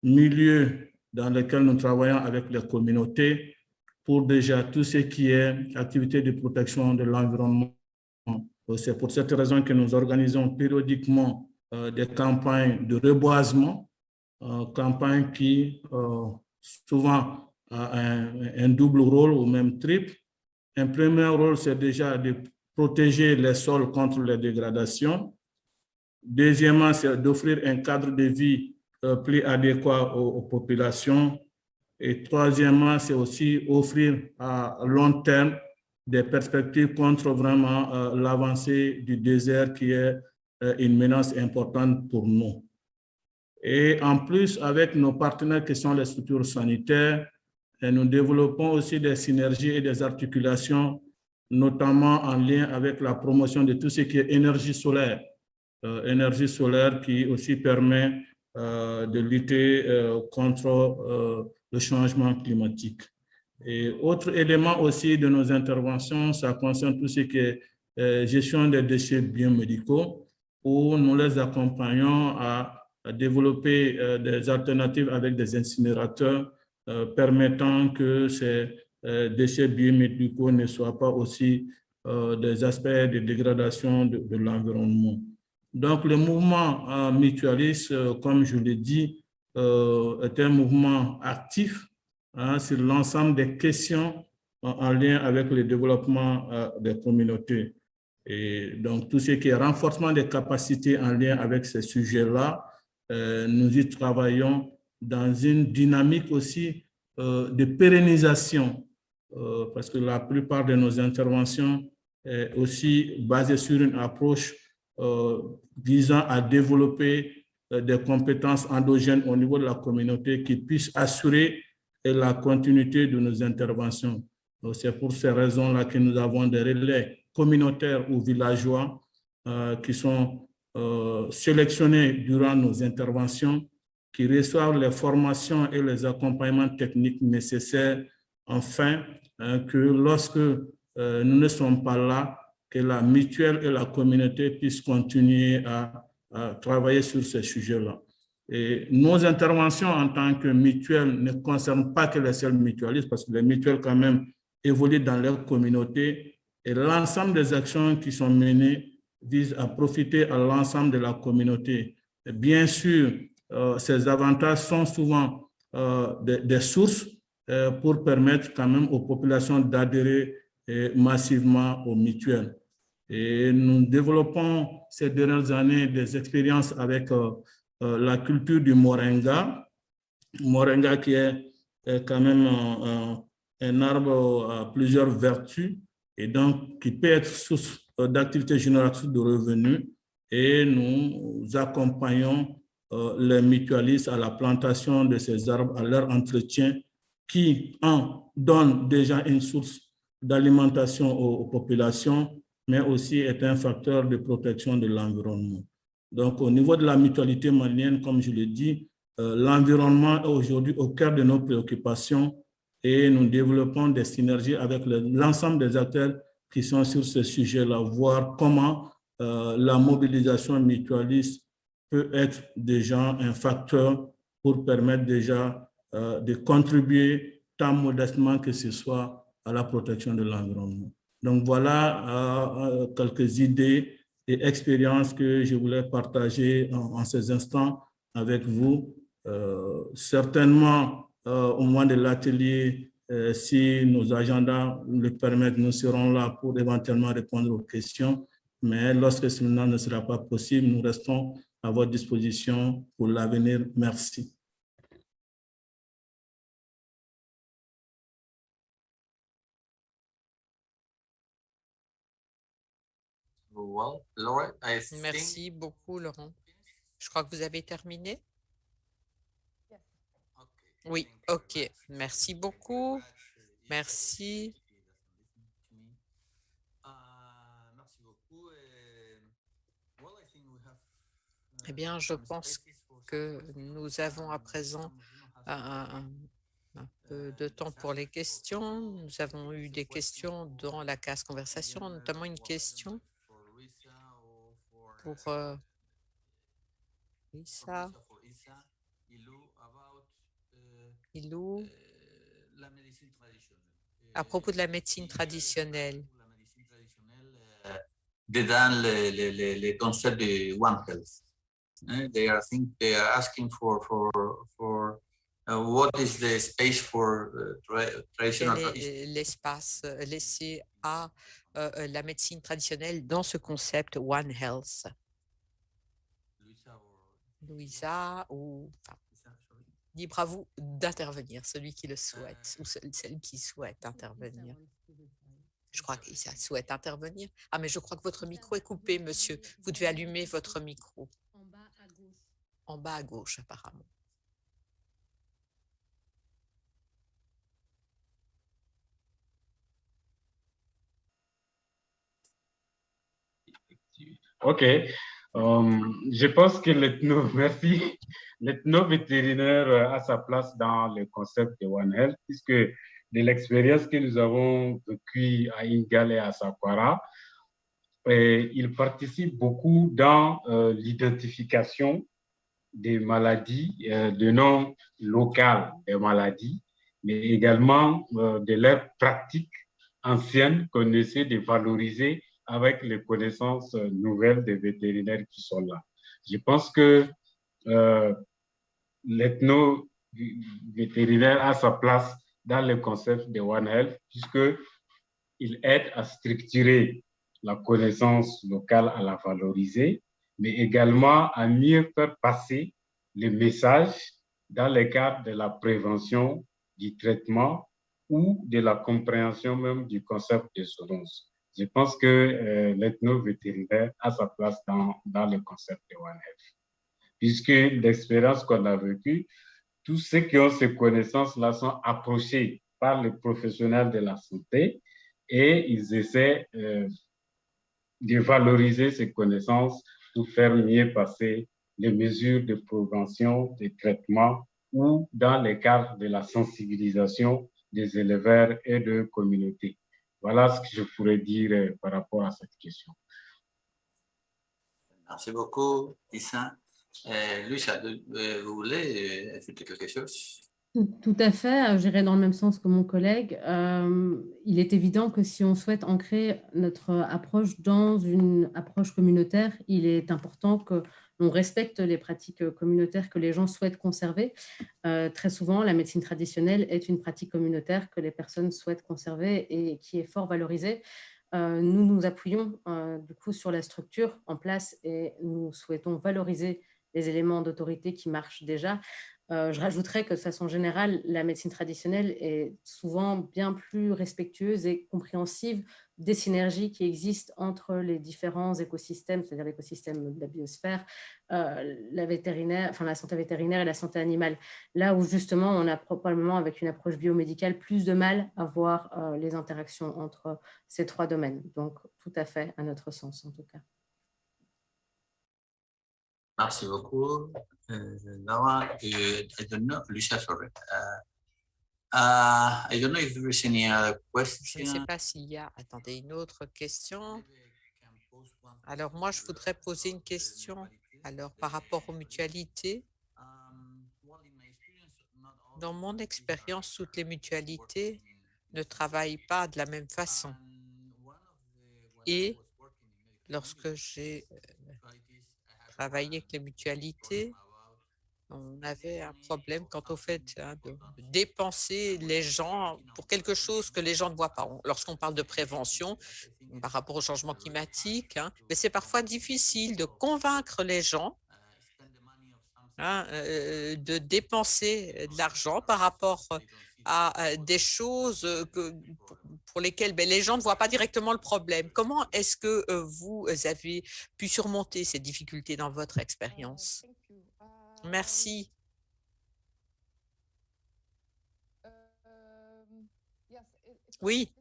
milieux dans lesquels nous travaillons avec les communautés pour déjà tout ce qui est activité de protection de l'environnement. C'est pour cette raison que nous organisons périodiquement des campagnes de reboisement, campagnes qui souvent a un double rôle ou même triple. Un premier rôle, c'est déjà de protéger les sols contre les dégradations. Deuxièmement, c'est d'offrir un cadre de vie plus adéquat aux populations. Et troisièmement, c'est aussi offrir à long terme des perspectives contre vraiment l'avancée du désert qui est une menace importante pour nous. Et en plus, avec nos partenaires qui sont les structures sanitaires, nous développons aussi des synergies et des articulations, notamment en lien avec la promotion de tout ce qui est énergie solaire qui aussi permet de lutter contre le changement climatique. Et autre élément aussi de nos interventions, ça concerne tout ce qui est gestion des déchets biomédicaux, où nous les accompagnons à développer des alternatives avec des incinérateurs permettant que ces déchets biomédicaux ne soient pas aussi des aspects de dégradation de l'environnement. Donc, le mouvement mutualiste, comme je l'ai dit, est un mouvement actif sur l'ensemble des questions en lien avec le développement des communautés. Et donc, tout ce qui est renforcement des capacités en lien avec ces sujets-là, nous y travaillons dans une dynamique aussi de pérennisation, parce que la plupart de nos interventions est aussi basée sur une approche visant à développer des compétences endogènes au niveau de la communauté qui puissent assurer la continuité de nos interventions. C'est pour ces raisons-là que nous avons des relais communautaires ou villageois qui sont sélectionnés durant nos interventions, qui reçoivent les formations et les accompagnements techniques nécessaires afin que lorsque nous ne sommes pas là, que la mutuelle et la communauté puissent continuer à travailler sur ces sujets-là. Et nos interventions en tant que mutuelle ne concernent pas que les seuls mutualistes, parce que les mutuelles quand même évoluent dans leur communauté et l'ensemble des actions qui sont menées visent à profiter à l'ensemble de la communauté. Et bien sûr, ces avantages sont souvent des sources pour permettre quand même aux populations d'adhérer massivement aux mutuelles. Et nous développons ces dernières années des expériences avec la culture du moringa. Moringa qui est quand même un arbre à plusieurs vertus et donc qui peut être source d'activité génératrice de revenus. Et nous accompagnons les mutualistes à la plantation de ces arbres, à leur entretien, qui en donne déjà une source d'alimentation aux populations, mais aussi est un facteur de protection de l'environnement. Donc, au niveau de la mutualité malienne, comme je l'ai dit, l'environnement est aujourd'hui au cœur de nos préoccupations et nous développons des synergies avec l'ensemble des acteurs qui sont sur ce sujet-là, voir comment la mobilisation mutualiste peut être déjà un facteur pour permettre déjà de contribuer tant modestement que ce soit à la protection de l'environnement. Donc voilà quelques idées et expériences que je voulais partager en ces instants avec vous. Certainement, au moment de l'atelier, si nos agendas le permettent, nous serons là pour éventuellement répondre aux questions. Mais lorsque cela ne sera pas possible, nous restons à votre disposition pour l'avenir. Merci.
Well, Laura,
Merci beaucoup, Laurent. Je crois que vous avez terminé. Oui, OK. Merci beaucoup. Merci. Eh bien, je pense que nous avons à présent un peu de temps pour les questions. Nous avons eu des questions dans la case conversation, notamment une question pour Lisa. Ilou, à propos de la médecine traditionnelle.
Dedans les concepts de One Health. They are asking for what is the space for traditional
Quel
practice.
est l'espace laissé à la médecine traditionnelle dans ce concept One Health? Louisa ou enfin, libre à vous d'intervenir, celui qui le souhaite ou celle qui souhaite intervenir. Je crois qu'Issa souhaite intervenir. Ah, mais je crois que votre micro est coupé, monsieur. Vous devez allumer votre micro.
En bas à gauche.
En bas à gauche, apparemment.
OK. Je pense que merci. L'ethno-vétérinaire a sa place dans le concept de One Health, puisque de l'expérience que nous avons vécue à Ingal et à Sakwara, il participe beaucoup dans l'identification des maladies, de noms locaux des maladies, mais également de leurs pratiques anciennes qu'on essaie de valoriser avec les connaissances nouvelles des vétérinaires qui sont là. Je pense que l'ethno-vétérinaire a sa place dans le concept de One Health, puisqu'il aide à structurer la connaissance locale, à la valoriser, mais également à mieux faire passer les messages dans le cadre de la prévention, du traitement ou de la compréhension même du concept de zoonose. Je pense que l'ethno-vétérinaire a sa place dans le concept de One Health, puisque l'expérience qu'on a vécue, tous ceux qui ont ces connaissances-là sont approchés par les professionnels de la santé et ils essaient de valoriser ces connaissances pour faire mieux passer les mesures de prévention, de traitement ou dans le cadre de la sensibilisation des éleveurs et de communautés. Voilà ce que je pourrais dire par rapport à cette question.
Merci beaucoup, Issa. Lucia, vous voulez ajouter quelque chose?
Tout à fait, j'irai dans le même sens que mon collègue. Il est évident que si on souhaite ancrer notre approche dans une approche communautaire, il est important que l'on respecte les pratiques communautaires que les gens souhaitent conserver. Très souvent, la médecine traditionnelle est une pratique communautaire que les personnes souhaitent conserver et qui est fort valorisée. Nous nous appuyons du coup sur la structure en place et nous souhaitons valoriser les éléments d'autorité qui marchent déjà. Je rajouterais que de façon générale, la médecine traditionnelle est souvent bien plus respectueuse et compréhensive des synergies qui existent entre les différents écosystèmes, c'est-à-dire l'écosystème de la biosphère, la santé vétérinaire et la santé animale. Là où justement, on a probablement, avec une approche biomédicale, plus de mal à voir les interactions entre ces trois domaines. Donc, tout à fait à notre sens, en tout cas.
Merci beaucoup, Laura. I don't know, Lucia, sorry. I don't know if there is any other question.
Je ne sais pas s'il y a, attendez, une autre question. Alors moi, je voudrais poser une question. Alors, par rapport aux mutualités, dans mon expérience, toutes les mutualités ne travaillent pas de la même façon. Et lorsque j'ai travaillé avec les mutualités, on avait un problème quant au fait de dépenser les gens pour quelque chose que les gens ne voient pas. Lorsqu'on parle de prévention par rapport au changement climatique, mais c'est parfois difficile de convaincre les gens de dépenser de l'argent par rapport à des choses pour lesquelles les gens ne voient pas directement le problème. Comment est-ce que vous avez pu surmonter ces difficultés dans votre expérience? Merci. Oui,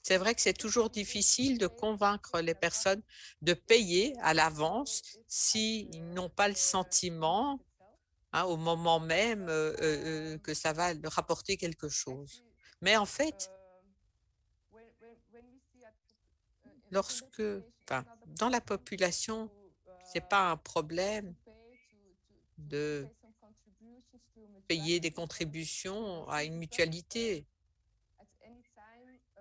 c'est vrai que c'est toujours difficile de convaincre les personnes de payer à l'avance s'ils n'ont pas le sentiment au moment même que ça va leur rapporter quelque chose. Mais en fait, dans la population, ce n'est pas un problème de payer des contributions à une mutualité.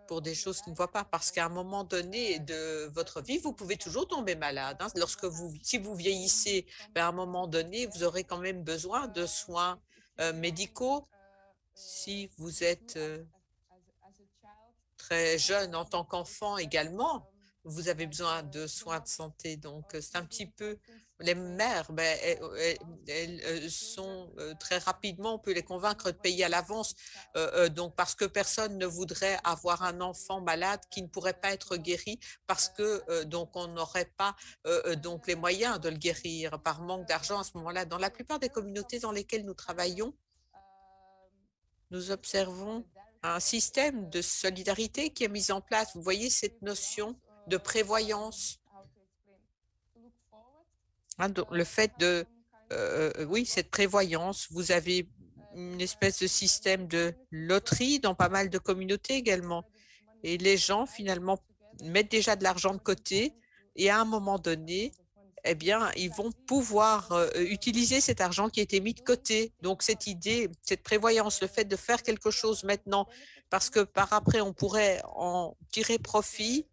pour des choses qu'ils ne voient pas, parce qu'à un moment donné de votre vie, vous pouvez toujours tomber malade, hein. Si vous vieillissez, ben, à un moment donné, vous aurez quand même besoin de soins médicaux. Si vous êtes très jeune en tant qu'enfant également, vous avez besoin de soins de santé. Donc, c'est un petit peu les mères, ben, elles sont très rapidement, on peut les convaincre de payer à l'avance. Donc, parce que personne ne voudrait avoir un enfant malade qui ne pourrait pas être guéri parce que donc on n'aurait pas donc les moyens de le guérir par manque d'argent à ce moment-là. Dans la plupart des communautés dans lesquelles nous travaillons, nous observons un système de solidarité qui est mis en place. Vous voyez cette notion de prévoyance. Hein, donc le fait de, oui, cette prévoyance, vous avez une espèce de système de loterie dans pas mal de communautés également. Et les gens, finalement, mettent déjà de l'argent de côté et à un moment donné, eh bien, ils vont pouvoir utiliser cet argent qui a été mis de côté. Donc, cette idée, cette prévoyance, le fait de faire quelque chose maintenant, parce que par après, on pourrait en tirer profit,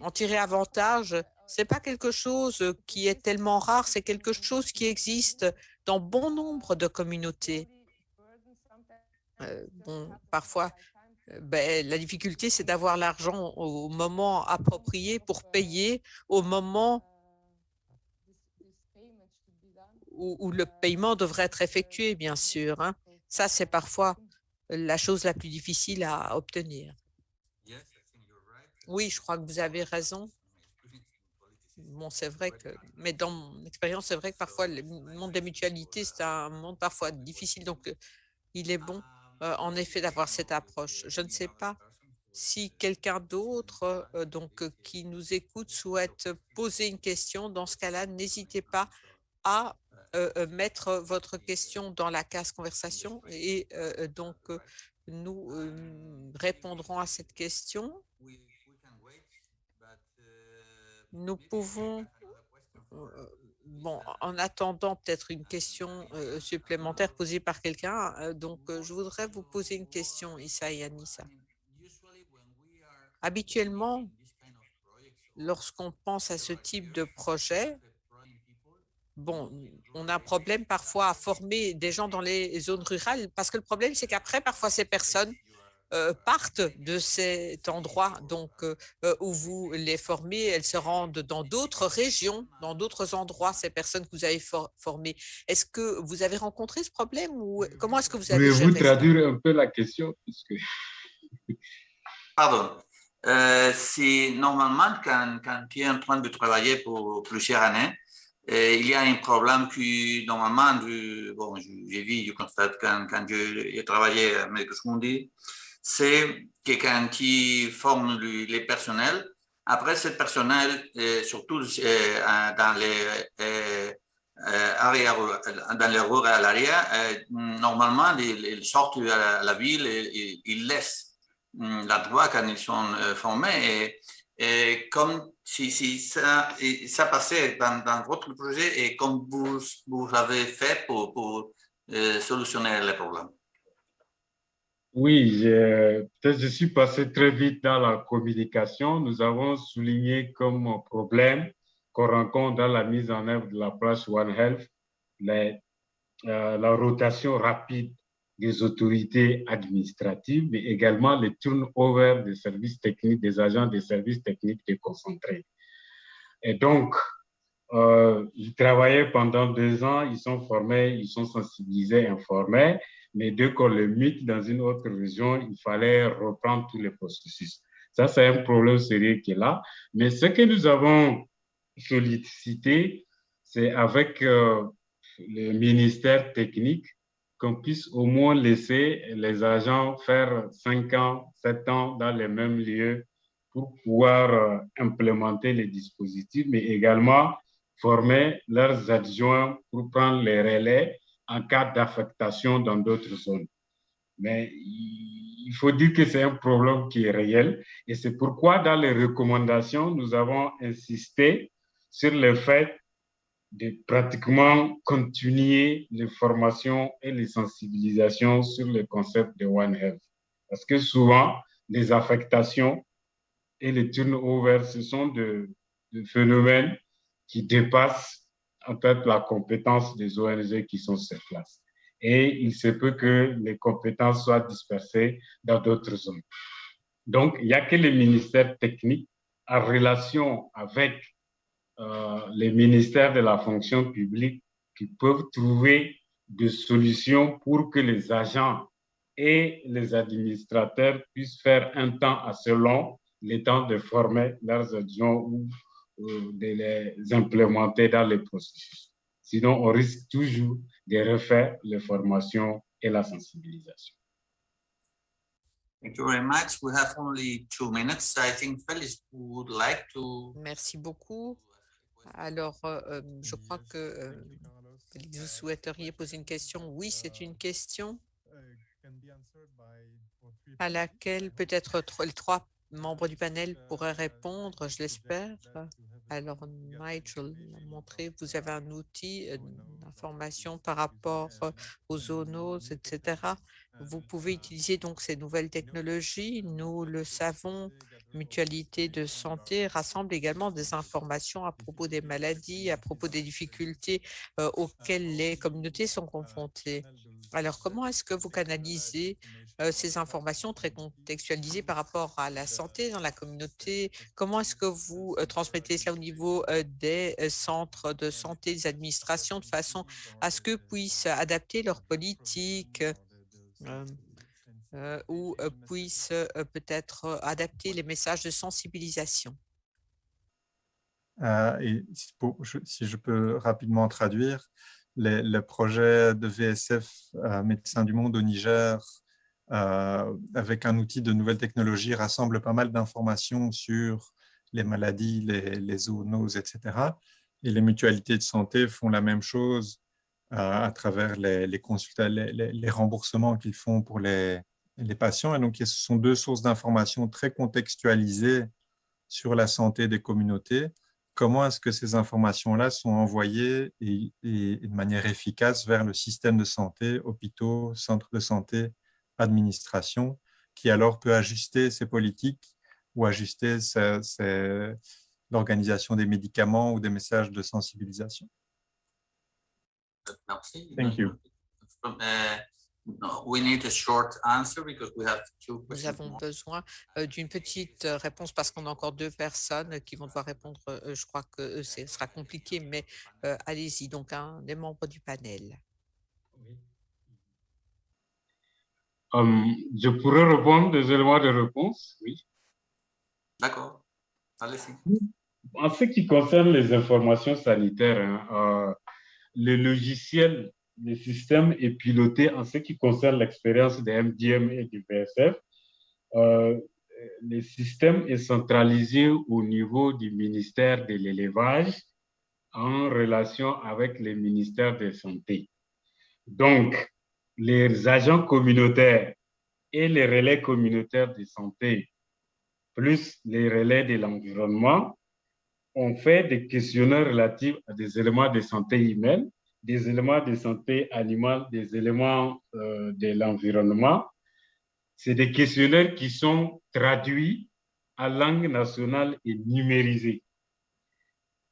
en tirer avantage, ce n'est pas quelque chose qui est tellement rare, c'est quelque chose qui existe dans bon nombre de communautés. Bon, parfois, ben, la difficulté, c'est d'avoir l'argent au moment approprié pour payer au moment où le paiement devrait être effectué, bien sûr, hein. Ça, c'est parfois la chose la plus difficile à obtenir. Oui, je crois que vous avez raison. Bon, c'est vrai que, mais dans mon expérience, c'est vrai que parfois, le monde des mutualités, c'est un monde parfois difficile. Donc, il est bon, en effet, d'avoir cette approche. Je ne sais pas si quelqu'un d'autre, qui nous écoute, souhaite poser une question. Dans ce cas-là, n'hésitez pas à mettre votre question dans la case conversation et nous répondrons à cette question. Nous pouvons, bon, en attendant peut-être une question supplémentaire posée par quelqu'un, je voudrais vous poser une question, Issa et Anissa. Habituellement, lorsqu'on pense à ce type de projet, bon, on a un problème parfois à former des gens dans les zones rurales parce que le problème, c'est qu'après, parfois, ces personnes partent de cet endroit où vous les formez, elles se rendent dans d'autres régions, dans d'autres endroits, ces personnes que vous avez formées. Est-ce que vous avez rencontré ce problème ou comment est-ce que vous avez géré
Pouvez-vous traduire un peu la question puisque...
Pardon. C'est normalement quand tu es en train de travailler pour plusieurs années, il y a un problème qui, normalement, bon, j'ai vu, je constate quand j'ai travaillé à Medikus Mundi, c'est que quand tu formes les personnels, après ce personnel, surtout dans les rurales areas, normalement, ils sortent à la ville et ils laissent l'endroit quand ils sont formés. Et comme si ça passait dans votre projet et comme vous avez fait pour solutionner les problèmes.
Oui, peut-être je suis passé très vite dans la communication. Nous avons souligné comme problème qu'on rencontre dans la mise en œuvre de l'approche One Health, la rotation rapide des autorités administratives, mais également le turnover des services techniques, des agents des services techniques déconcentrés. Et donc, ils travaillaient pendant 2 ans, ils sont formés, ils sont sensibilisés, informés, mais dès qu'on le mute dans une autre région, il fallait reprendre tous les processus. Ça, c'est un problème sérieux qui est là. Mais ce que nous avons sollicité, c'est avec le ministère technique qu'on puisse au moins laisser les agents faire 5 ans, 7 ans dans les mêmes lieux pour pouvoir implémenter les dispositifs, mais également former leurs adjoints pour prendre les relais en cas d'affectation dans d'autres zones. Mais il faut dire que c'est un problème qui est réel et c'est pourquoi dans les recommandations, nous avons insisté sur le fait de pratiquement continuer les formations et les sensibilisations sur le concept de One Health. Parce que souvent, les affectations et les turnovers, ce sont de phénomènes qui dépassent en fait la compétence des ONG qui sont sur place. Et il se peut que les compétences soient dispersées dans d'autres zones. Donc, il n'y a que les ministères techniques en relation avec les ministères de la fonction publique qui peuvent trouver des solutions pour que les agents et les administrateurs puissent faire un temps assez long, le temps de former leurs adjoints ou de les implémenter dans les processus. Sinon, on risque toujours de refaire les formations et la sensibilisation.
Thank you very much. We have only 2 minutes. I think Félix would like to...
Merci beaucoup. Alors, je crois que vous souhaiteriez poser une question. Oui, c'est une question à laquelle peut-être les 3 membres du panel pourraient répondre, je l'espère. Alors, Nigel l'a montré, vous avez un outil d'information par rapport aux zoonoses, etc. Vous pouvez utiliser donc ces nouvelles technologies. Nous le savons, Mutualité de santé rassemble également des informations à propos des maladies, à propos des difficultés auxquelles les communautés sont confrontées. Alors, comment est-ce que vous canalisez ces informations très contextualisées par rapport à la santé dans la communauté? Comment est-ce que vous transmettez cela au niveau des centres de santé, des administrations, de façon à ce qu'eux puissent adapter leur politique ou puissent peut-être adapter les messages de sensibilisation?
Et si je peux rapidement traduire, le projet de VSF Médecins du Monde au Niger, avec un outil de nouvelles technologies, rassemble pas mal d'informations sur les maladies, les zoonoses, etc. Et les mutualités de santé font la même chose à travers les remboursements qu'ils font pour les patients. Et donc, ce sont 2 sources d'informations très contextualisées sur la santé des communautés. Comment est-ce que ces informations-là sont envoyées et de manière efficace vers le système de santé, hôpitaux, centres de santé, administration, qui alors peut ajuster ses politiques ou ajuster l'organisation des médicaments ou des messages de sensibilisation.
Merci.
Thank you.
We need a short answer because we have 2
Nous
questions
avons
more.
besoin d'une petite réponse parce qu'on a encore 2 personnes qui vont devoir répondre. Je crois que ce sera compliqué, mais allez-y. Donc, un des membres du panel.
Je pourrais répondre des éléments de réponse, oui.
D'accord. Allez-y.
En ce qui concerne les informations sanitaires, le logiciel, le système est piloté en ce qui concerne l'expérience des MDM et du VSF. Le système est centralisé au niveau du ministère de l'élevage en relation avec le ministère de la Santé. Donc, les agents communautaires et les relais communautaires de santé, plus les relais de l'environnement, ont fait des questionnaires relatifs à des éléments de santé humaine, des éléments de santé animale, des éléments de l'environnement. C'est des questionnaires qui sont traduits en langue nationale et numérisés.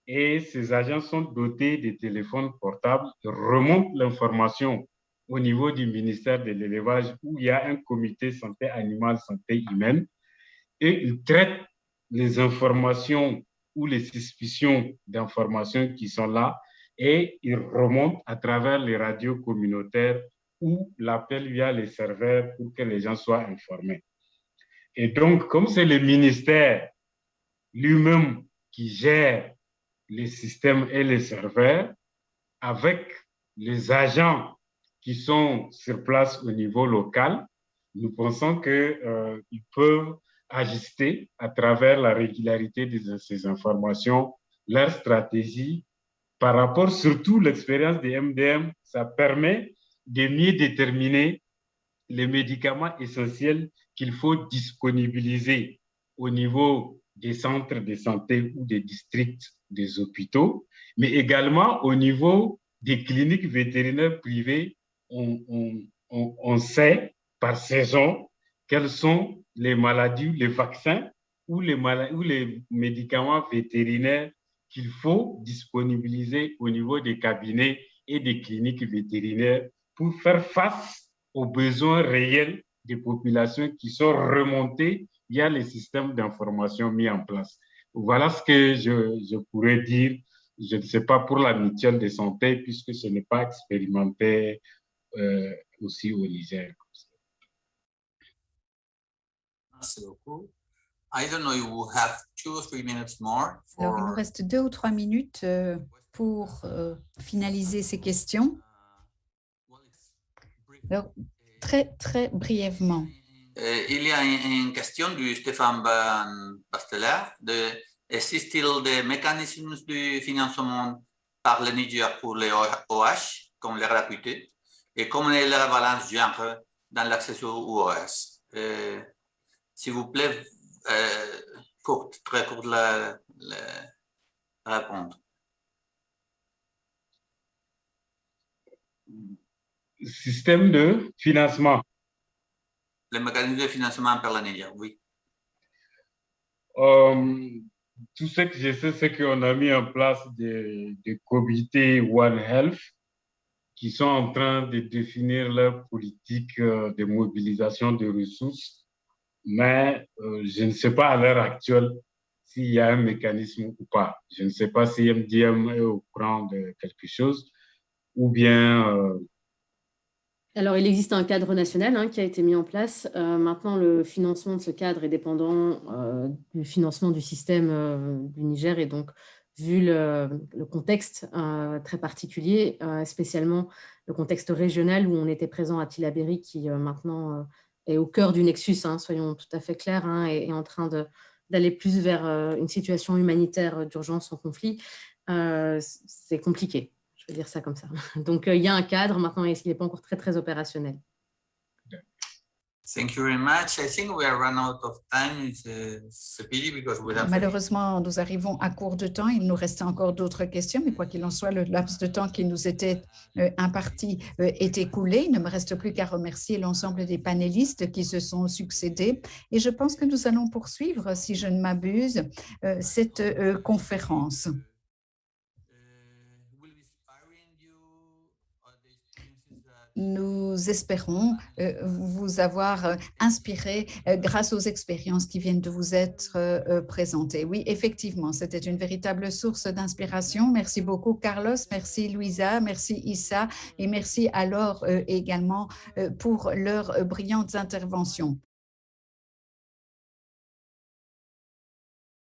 Et ces agents sont dotés de téléphones portables et remontent l'information au niveau du ministère de l'élevage où il y a un comité santé animale, santé humaine, et ils traitent les informations ou les suspicions d'informations qui sont là et ils remontent à travers les radios communautaires ou l'appel via les serveurs pour que les gens soient informés. Et donc, comme c'est le ministère lui-même qui gère les systèmes et les serveurs, avec les agents qui sont sur place au niveau local, nous pensons qu'ils peuvent ajuster à travers la régularité de ces informations leur stratégie par rapport surtout à l'expérience des MDM. Ça permet de mieux déterminer les médicaments essentiels qu'il faut disponibiliser au niveau des centres de santé ou des districts des hôpitaux, mais également au niveau des cliniques vétérinaires privées. On sait par saison quelles sont les maladies, les vaccins ou les médicaments vétérinaires qu'il faut disponibiliser au niveau des cabinets et des cliniques vétérinaires pour faire face aux besoins réels des populations qui sont remontées via les systèmes d'information mis en place. Voilà ce que je pourrais dire. Je ne sais pas pour la mutuelle de santé, puisque ce n'est pas expérimenté aussi au Niger.
Merci beaucoup. I don't know, you have 2 or 3 minutes more.
Alors, il nous reste 2 ou 3 minutes pour finaliser ces questions. Alors, très brièvement.
Il y a une question de Stéphane Basteller. Existe-t-il des mécanismes de financement par le Niger pour les OH, comme les gratuités, et comment est la balance genre dans l'accès aux OS? S'il vous plaît, très courte la répondre.
Système de financement.
Le mécanisme de financement par le Niger, oui.
Tout ce que je sais, c'est qu'on a mis en place des comités One Health qui sont en train de définir leur politique de mobilisation de ressources. Mais je ne sais pas à l'heure actuelle s'il y a un mécanisme ou pas. Je ne sais pas si MDM est au courant de quelque chose ou bien...
Alors, il existe un cadre national qui a été mis en place. Maintenant, le financement de ce cadre est dépendant du financement du système du Niger. Et donc, vu le contexte très particulier, spécialement le contexte régional où on était présent à Tillabéri, qui maintenant est au cœur du nexus, soyons tout à fait clairs, et est en train d'aller plus vers une situation humanitaire d'urgence en conflit, c'est compliqué. Je vais dire ça comme ça. Donc, il y a un cadre maintenant, et il n'est pas encore très opérationnel.
Thank you very much. I think we are run out of time. It's a pity because we have...
Malheureusement, nous arrivons à court de temps. Il nous restait encore d'autres questions, mais quoi qu'il en soit, le laps de temps qui nous était imparti est écoulé. Il ne me reste plus qu'à remercier l'ensemble des panélistes qui se sont succédés. Et je pense que nous allons poursuivre, si je ne m'abuse, cette conférence. Nous espérons vous avoir inspiré grâce aux expériences qui viennent de vous être présentées. Oui, effectivement, c'était une véritable source d'inspiration. Merci beaucoup, Carlos. Merci, Louisa. Merci, Issa. Et merci alors également pour leurs brillantes interventions.